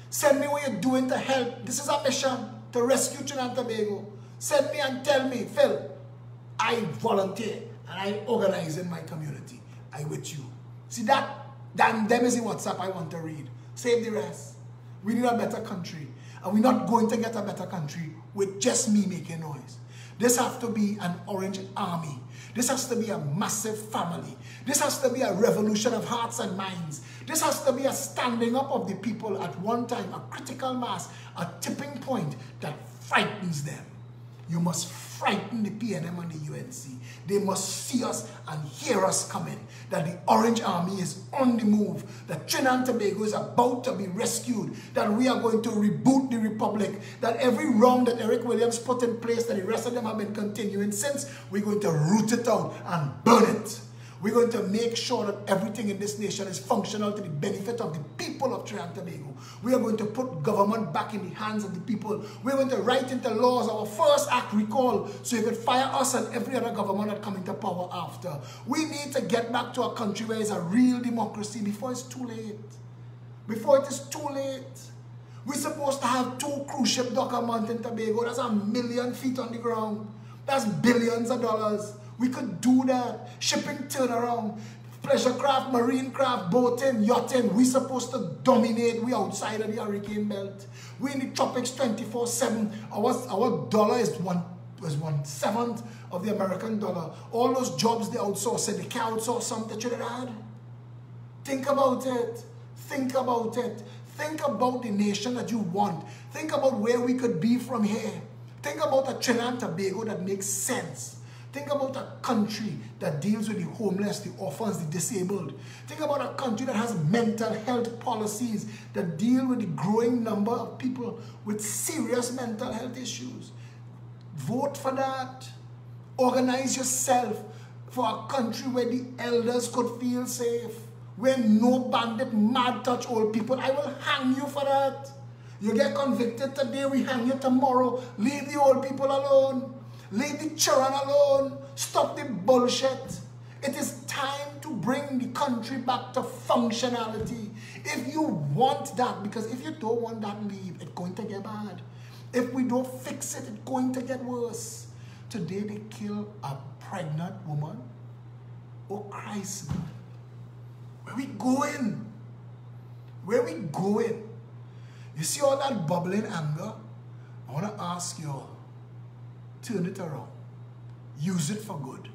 Send me what you're doing to help. This is a mission to rescue Trinidad and Tobago. Send me and tell me, Phil, I volunteer and I organize in my community. I with you. See that? Them is the WhatsApp I want to read. Save the rest. We need a better country. And we're not going to get a better country with just me making noise. This has to be an orange army. This has to be a massive family. This has to be a revolution of hearts and minds. This has to be a standing up of the people at one time, a critical mass, a tipping point that frightens them. You must frighten the PNM and the UNC. They must see us and hear us coming. That the Orange Army is on the move. That Trinidad and Tobago is about to be rescued. That we are going to reboot the Republic. That every wrong that Eric Williams put in place, that the rest of them have been continuing since, we're going to root it out and burn it. We're going to make sure that everything in this nation is functional to the benefit of the people of Trinidad and Tobago. We are going to put government back in the hands of the people. We're going to write into laws our first act recall so you can fire us and every other government that come into power after. We need to get back to a country where it's a real democracy before it's too late. Before it is too late. We're supposed to have 2 cruise ship dock a month in Tobago. That's 1 million feet on the ground. That's billions of dollars. We could do that. Shipping turnaround, pleasure craft, marine craft, boating, yachting. We're supposed to dominate. We outside of the hurricane belt. We in the tropics 24/7. Our dollar is 1/7 of the American dollar. All those jobs they outsource, they can't outsource some to Trinidad. Think about it. Think about it. Think about the nation that you want. Think about where we could be from here. Think about a Trinidad and Tobago that makes sense. Think about a country that deals with the homeless, the orphans, the disabled. Think about a country that has mental health policies that deal with the growing number of people with serious mental health issues. Vote for that. Organize yourself for a country where the elders could feel safe. Where no bandit mad touch old people. I will hang you for that. You get convicted today, we hang you tomorrow. Leave the old people alone. Leave the children alone. Stop the bullshit. It is time to bring the country back to functionality. If you want that, because if you don't want that, leave. It's going to get bad. If we don't fix it, it's going to get worse. Today they kill a pregnant woman. Oh Christ, man. Where we going? Where we going? You see all that bubbling anger? I want to ask you all. Turn it around. Use it for good.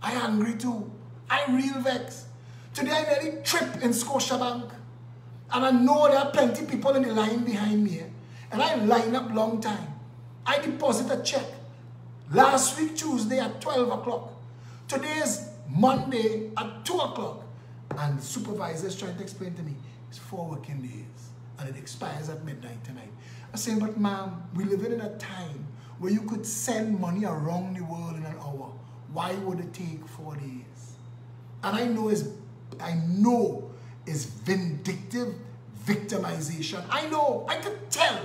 I angry too. I real vex. Today I nearly tripped in Scotiabank. And I know there are plenty people in the line behind me. And I line up long time. I deposit a check. Last week Tuesday at 12 o'clock. Today is Monday at 2 o'clock. And the supervisor is trying to explain to me, it's 4 working days. And it expires at midnight tonight. I say, but ma'am, we live in a time where you could send money around the world in an hour. Why would it take 4 days? And I know it's vindictive victimization. I know, I could tell.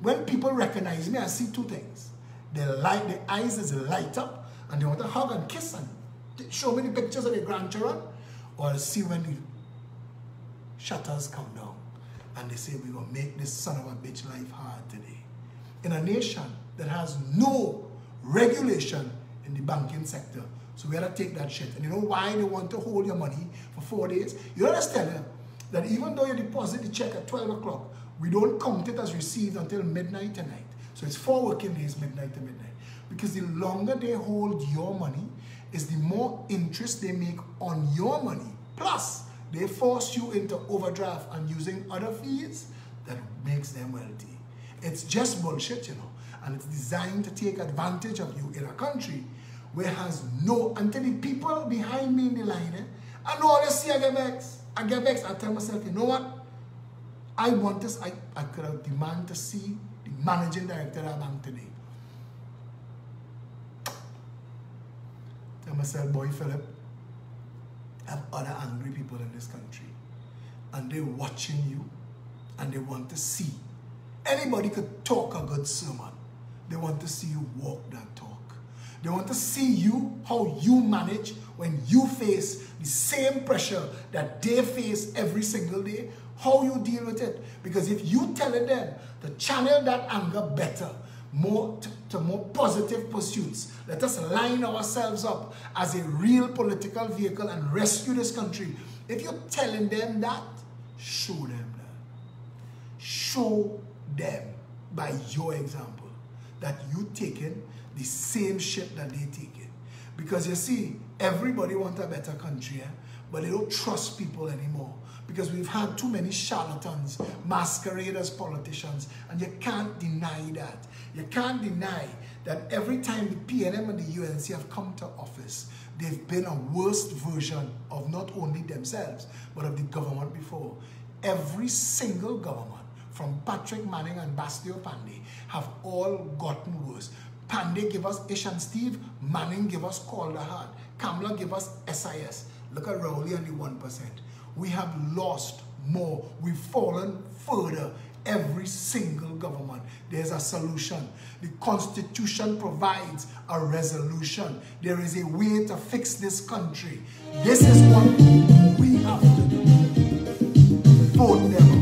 When people recognize me, I see 2 things. Their eyes is light up and they want to hug and kiss and show me the pictures of their grandchildren. Or I see when the shutters come down and they say, we're going to make this son of a bitch life hard today. In a nation that has no regulation in the banking sector. So we got to take that shit. And you know why they want to hold your money for 4 days? You understand that even though you deposit the check at 12 o'clock, we don't count it as received until midnight tonight. So it's 4 working days, midnight to midnight. Because the longer they hold your money, is the more interest they make on your money. Plus, they force you into overdraft and using other fees that makes them wealthy. It's just bullshit, you know. And it's designed to take advantage of you in a country where has no, until the people behind me in the line, I know all you see, I get vexed. I tell myself, you know what? I want this, I could have demand to see the managing director of the bank today. Tell myself, boy, Phillip, I have other angry people in this country. And they're watching you, and they want to see. Anybody could talk a good sermon. They want to see you walk that talk. They want to see you, how you manage when you face the same pressure that they face every single day, how you deal with it. Because if you telling them to channel that anger better, more to more positive pursuits, let us line ourselves up as a real political vehicle and rescue this country. If you're telling them that, show them that. Show them by your example that you taking the same shit that they taking. Because you see, everybody wants a better country, but they don't trust people anymore. Because we've had too many charlatans masquerade as politicians, and you can't deny that. You can't deny that every time the PNM and the UNC have come to office, they've been a worst version of not only themselves, but of the government before. Every single government, from Patrick Manning and Bastio Pandey, have all gotten worse. Pandey give us Ish and Steve, Manning give us Calderhard, Kamla give us SIS. Look at Rowley and the 1%. We have lost more. We've fallen further. Every single government, there's a solution. The Constitution provides a resolution. There is a way to fix this country. This is what we have to do. Vote them out.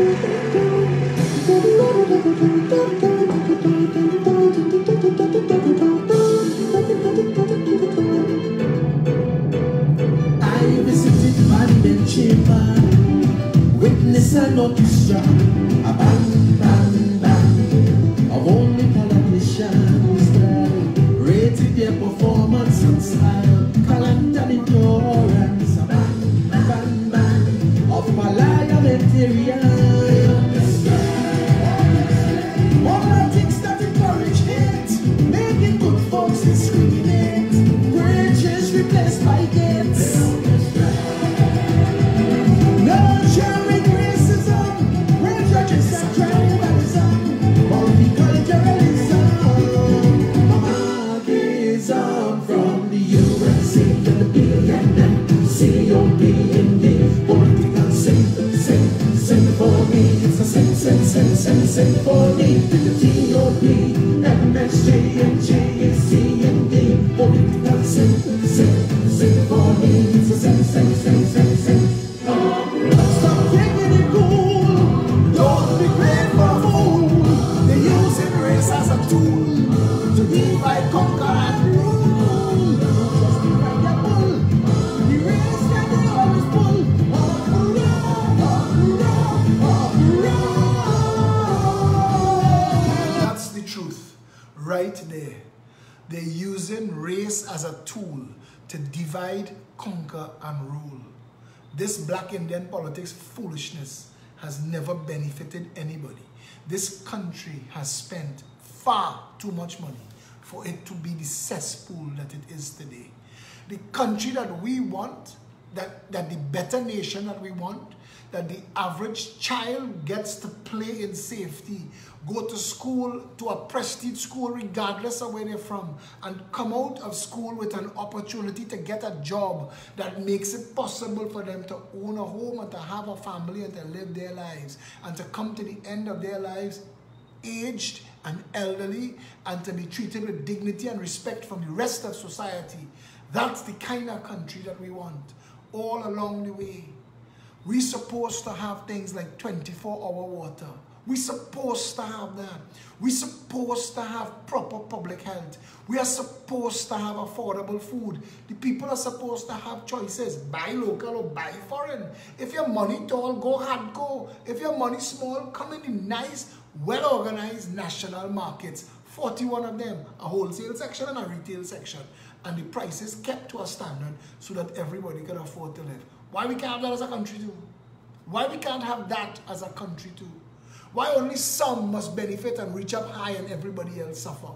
I visited Parliament chamber, witness an orchestra, a bang, bang, bang, of only politicians that rated their performance and style, talent and endurance, a bang, bang, bang, of parliamentarians. Politics that encourage hate, making good folks discriminate, bridges replaced by gates. Nurturing racism, prejudice and tribalism, multiculturalism, Marxism from the USA to the BNN, COP in the political symphony. It's a symphony to the GOP, MSG and GAC and the political symphony. It's a symphony. Stop taking it cool. Don't be played for a fool. They're using race as a tool to divide, conquer, and rule. Just divide your bull. The race that they always pull. That's the truth right there. They're using race as a tool to divide, conquer, and rule. This black Indian politics foolishness has never benefited anybody. This country has spent far too much money for it to be the cesspool that it is today. The country that we want, that the better nation that we want, that the average child gets to play in safety, go to school, to a prestige school regardless of where they're from, and come out of school with an opportunity to get a job that makes it possible for them to own a home and to have a family and to live their lives and to come to the end of their lives aged and elderly and to be treated with dignity and respect from the rest of society. That's the kind of country that we want all along the way. We're supposed to have things like 24-hour water. We're supposed to have that. We're supposed to have proper public health. We are supposed to have affordable food. The people are supposed to have choices. Buy local or buy foreign. If your money tall, go hardcore. If your money small, come in the nice, well-organized national markets. 41 of them, a wholesale section and a retail section. And the prices kept to a standard so that everybody can afford to live. Why we can't have that as a country too? Why we can't have that as a country too? Why only some must benefit and reach up high and everybody else suffer?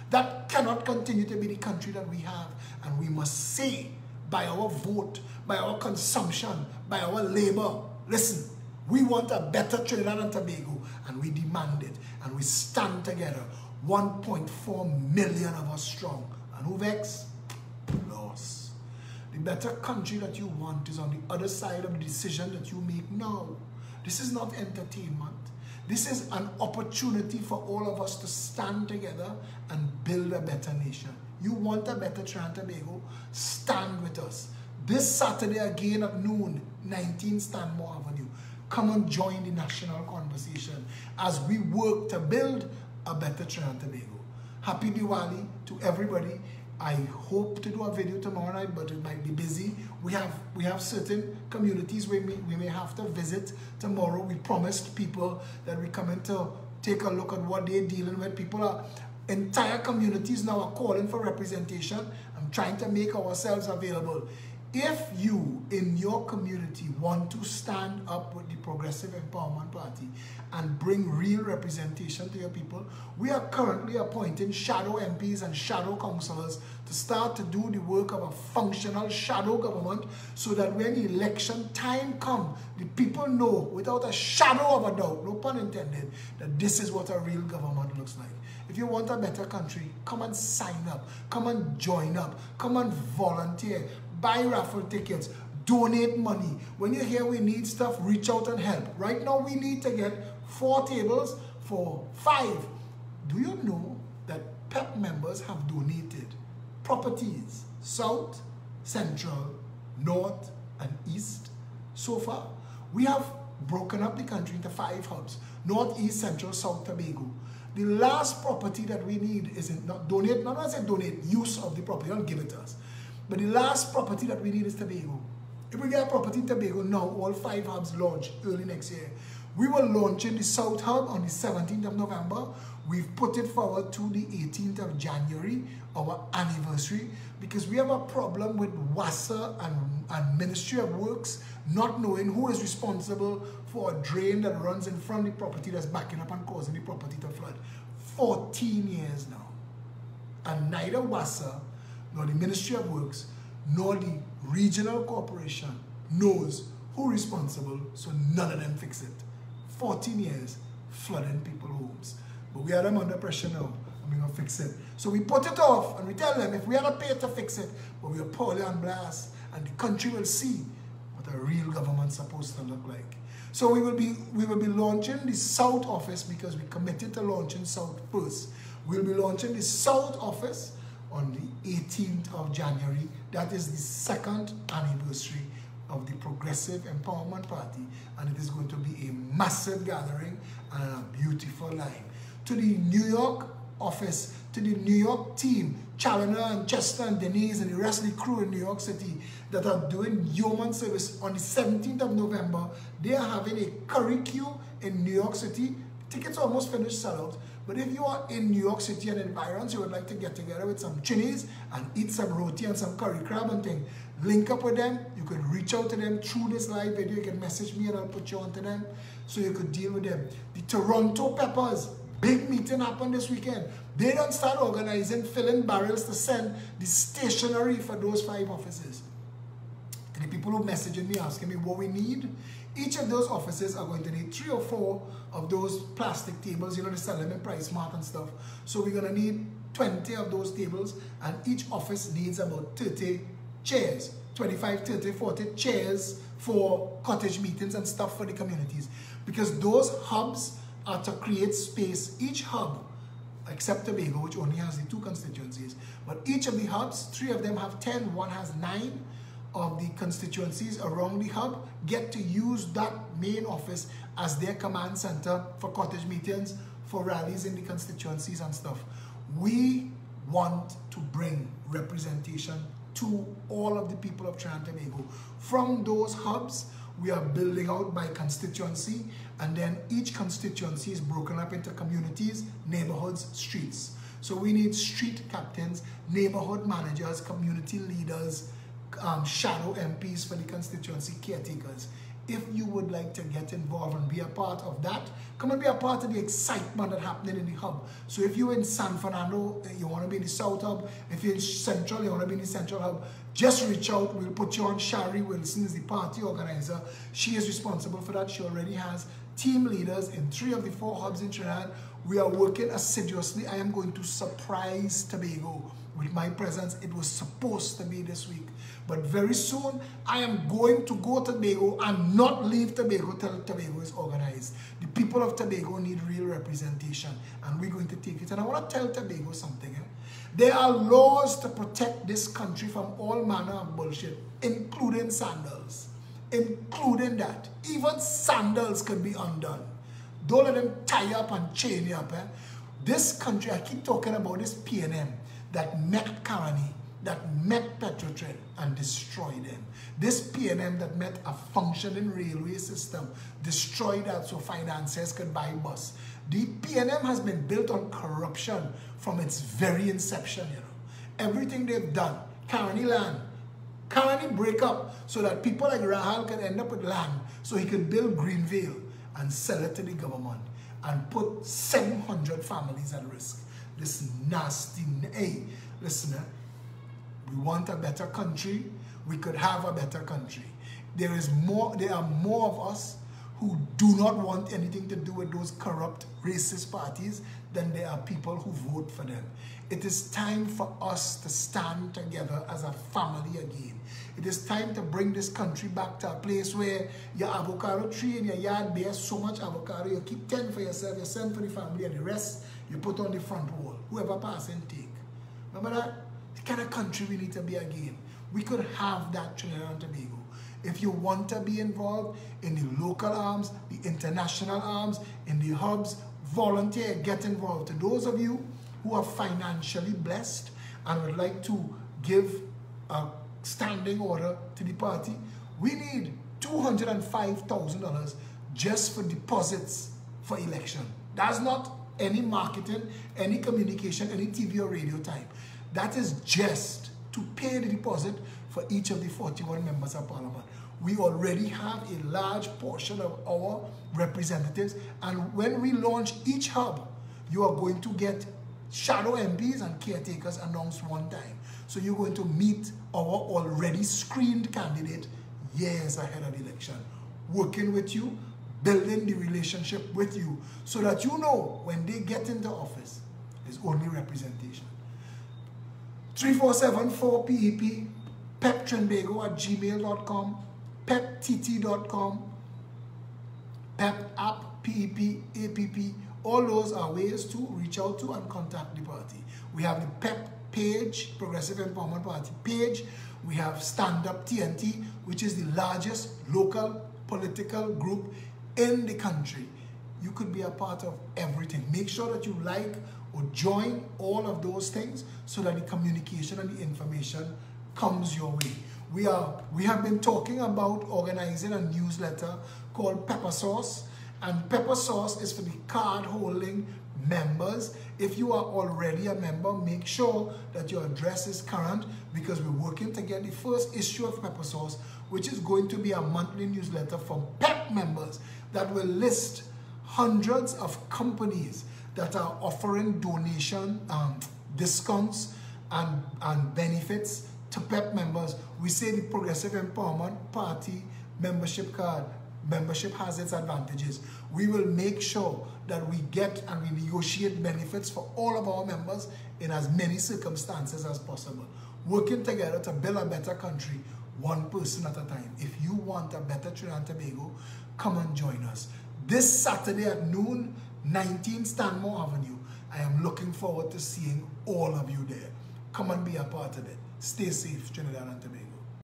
That cannot continue to be the country that we have. And we must say by our vote, by our consumption, by our labor, listen, we want a better Trinidad and Tobago and we demand it and we stand together. 1.4 million of us strong. And who vex? Lost. The better country that you want is on the other side of the decision that you make now. This is not entertainment. This is an opportunity for all of us to stand together and build a better nation. You want a better Trinidad and Tobago? Stand with us. This Saturday again at noon, 19 Stanmore Avenue. Come and join the national conversation as we work to build a better Trinidad and Tobago. Happy Diwali to everybody. I hope to do a video tomorrow night, but it might be busy. We have certain communities we may have to visit tomorrow. We promised people that we come in to take a look at what they're dealing with. Entire communities now are calling for representation. I'm trying to make ourselves available. If you in your community want to stand up with the Progressive Empowerment Party and bring real representation to your people, we are currently appointing shadow MPs and shadow councillors to start to do the work of a functional shadow government so that when the election time comes, the people know without a shadow of a doubt, no pun intended, that this is what a real government looks like. If you want a better country, come and sign up, come and join up, come and volunteer. Buy raffle tickets, donate money. When you hear we need stuff, reach out and help. Right now we need to get 4 tables for 5. Do you know that PEP members have donated properties, South, Central, North, and East so far? We have broken up the country into 5 hubs: North, East, Central, South Tobago. The last property that we need is not donate, not I say donate, use of the property, don't give it to us. But the last property that we need is Tobago. If we get a property in Tobago now, all 5 hubs launch early next year. We will launch in the South Hub on the 17th of November. We've put it forward to the 18th of January, our anniversary, because we have a problem with WASA and Ministry of Works not knowing who is responsible for a drain that runs in front of the property that's backing up and causing the property to flood. 14 years now. And neither WASA, nor the Ministry of Works, nor the regional corporation knows who is responsible, so none of them fix it. 14 years flooding people's homes. But we are them under pressure now, and we're going to fix it. So we put it off, and we tell them if we are not paid to fix it, but we are poorly on blast, and the country will see what a real government is supposed to look like. So we will be launching the South office, because we committed to launching South first. We'll be launching the South office on the 18th of January. That is the 2nd anniversary of the Progressive Empowerment Party, and it is going to be a massive gathering and a beautiful line. To the New York office, to the New York team, Challoner and Chester and Denise and the rest of the crew in New York City that are doing yeoman service, on the 17th of November, they are having a curry queue in New York City. Tickets are almost finished, sellout. But if you are in New York City and environs, you would like to get together with some Chinese and eat some roti and some curry crab and thing, link up with them. You could reach out to them through this live video. You can message me and I'll put you on to them so you could deal with them. The Toronto Peppers, big meeting happened this weekend. They don't start organizing, filling barrels to send the stationery for those 5 offices. And the people who messaging me asking me what we need, each of those offices are going to need 3 or 4 of those plastic tables. You know, they sell them in Price Mart and stuff. So we're going to need 20 of those tables, and each office needs about 30 chairs, 25, 30, 40 chairs for cottage meetings and stuff for the communities. Because those hubs are to create space. Each hub, except Tobago, which only has the 2 constituencies, but each of the hubs, 3 of them have 10, 1 has 9 of the constituencies around the hub, get to use that main office as their command center for cottage meetings, for rallies in the constituencies and stuff. We want to bring representation to all of the people of Trinidad and Tobago. From those hubs, we are building out by constituency, and then each constituency is broken up into communities, neighborhoods, streets. So we need street captains, neighborhood managers, community leaders, shadow MPs for the constituency caretakers. If you would like to get involved and be a part of that, come and be a part of the excitement that's happening in the hub. So if you're in San Fernando, you want to be in the South Hub. If you're in Central, you want to be in the Central Hub, just reach out. We'll put you on. Shari Wilson is the party organizer. She is responsible for that. She already has team leaders in 3 of the 4 hubs in Trinidad. We are working assiduously. I am going to surprise Tobago with my presence. It was supposed to be this week, but very soon I am going to go to Tobago and not leave Tobago till Tobago is organized. The people of Tobago need real representation, and we're going to take it. And I want to tell Tobago something. There are laws to protect this country from all manner of bullshit, including sandals. Including that. Even sandals can be undone. Don't let them tie up and chain you up. This country, I keep talking about this PNM that met Caroni, that met Petrotred and destroyed them. This PNM that met a functioning railway system, destroyed that so financiers could buy bus. The PNM has been built on corruption from its very inception, you know. Everything they've done, Caroni land, Caroni break up so that people like Rahal can end up with land so he can build Greenvale and sell it to the government and put 700 families at risk. This nasty, hey, listen, we want a better country. We could have a better country. There are more of us who do not want anything to do with those corrupt, racist parties than there are people who vote for them. It is time for us to stand together as a family again. It is time to bring this country back to a place where your avocado tree in your yard bears so much avocado, you keep 10 for yourself, you send for the family, and the rest you put on the front wall. Whoever passes and take. Remember that? The kind of country we need to be again. We could have that Trinidad and Tobago if if you want to be involved in the local arms, the international arms, in the hubs, volunteer, get involved. To those of you who are financially blessed and would like to give a standing order to the party, we need $205,000 just for deposits for election. That's not any marketing, any communication, any TV or radio time. That is just to pay the deposit for each of the 41 members of parliament. We already have a large portion of our representatives, and when we launch each hub, you are going to get shadow MPs and caretakers announced one time. So you're going to meet our already screened candidate years ahead of the election, working with you, building the relationship with you, so that you know when they get into office, there's only representation. 347-4PEP, peptrinbago@gmail.com, peptt.com, pepapp, PEP, APP. All those are ways to reach out to and contact the party. We have the PEP page, Progressive Empowerment Party page. We have Stand Up TNT, which is the largest local political group in the country. You could be a part of everything. Make sure that you like or join all of those things so that the communication and the information comes your way. We have been talking about organizing a newsletter called Pepper Sauce, and Pepper Sauce is for the card holding members. If you are already a member, make sure that your address is current, because we're working to get the first issue of Pepper Sauce, which is going to be a monthly newsletter for PEP members that will list hundreds of companies that are offering donation discounts and benefits to PEP members. We say the Progressive Empowerment Party membership card, membership has its advantages. We will make sure that we get and we negotiate benefits for all of our members in as many circumstances as possible. Working together to build a better country, one person at a time. If you want a better Trinidad and Tobago, come and join us. This Saturday at noon, 19 Stanmore Avenue. I am looking forward to seeing all of you there. Come and be a part of it. Stay safe, Trinidad and Tobago.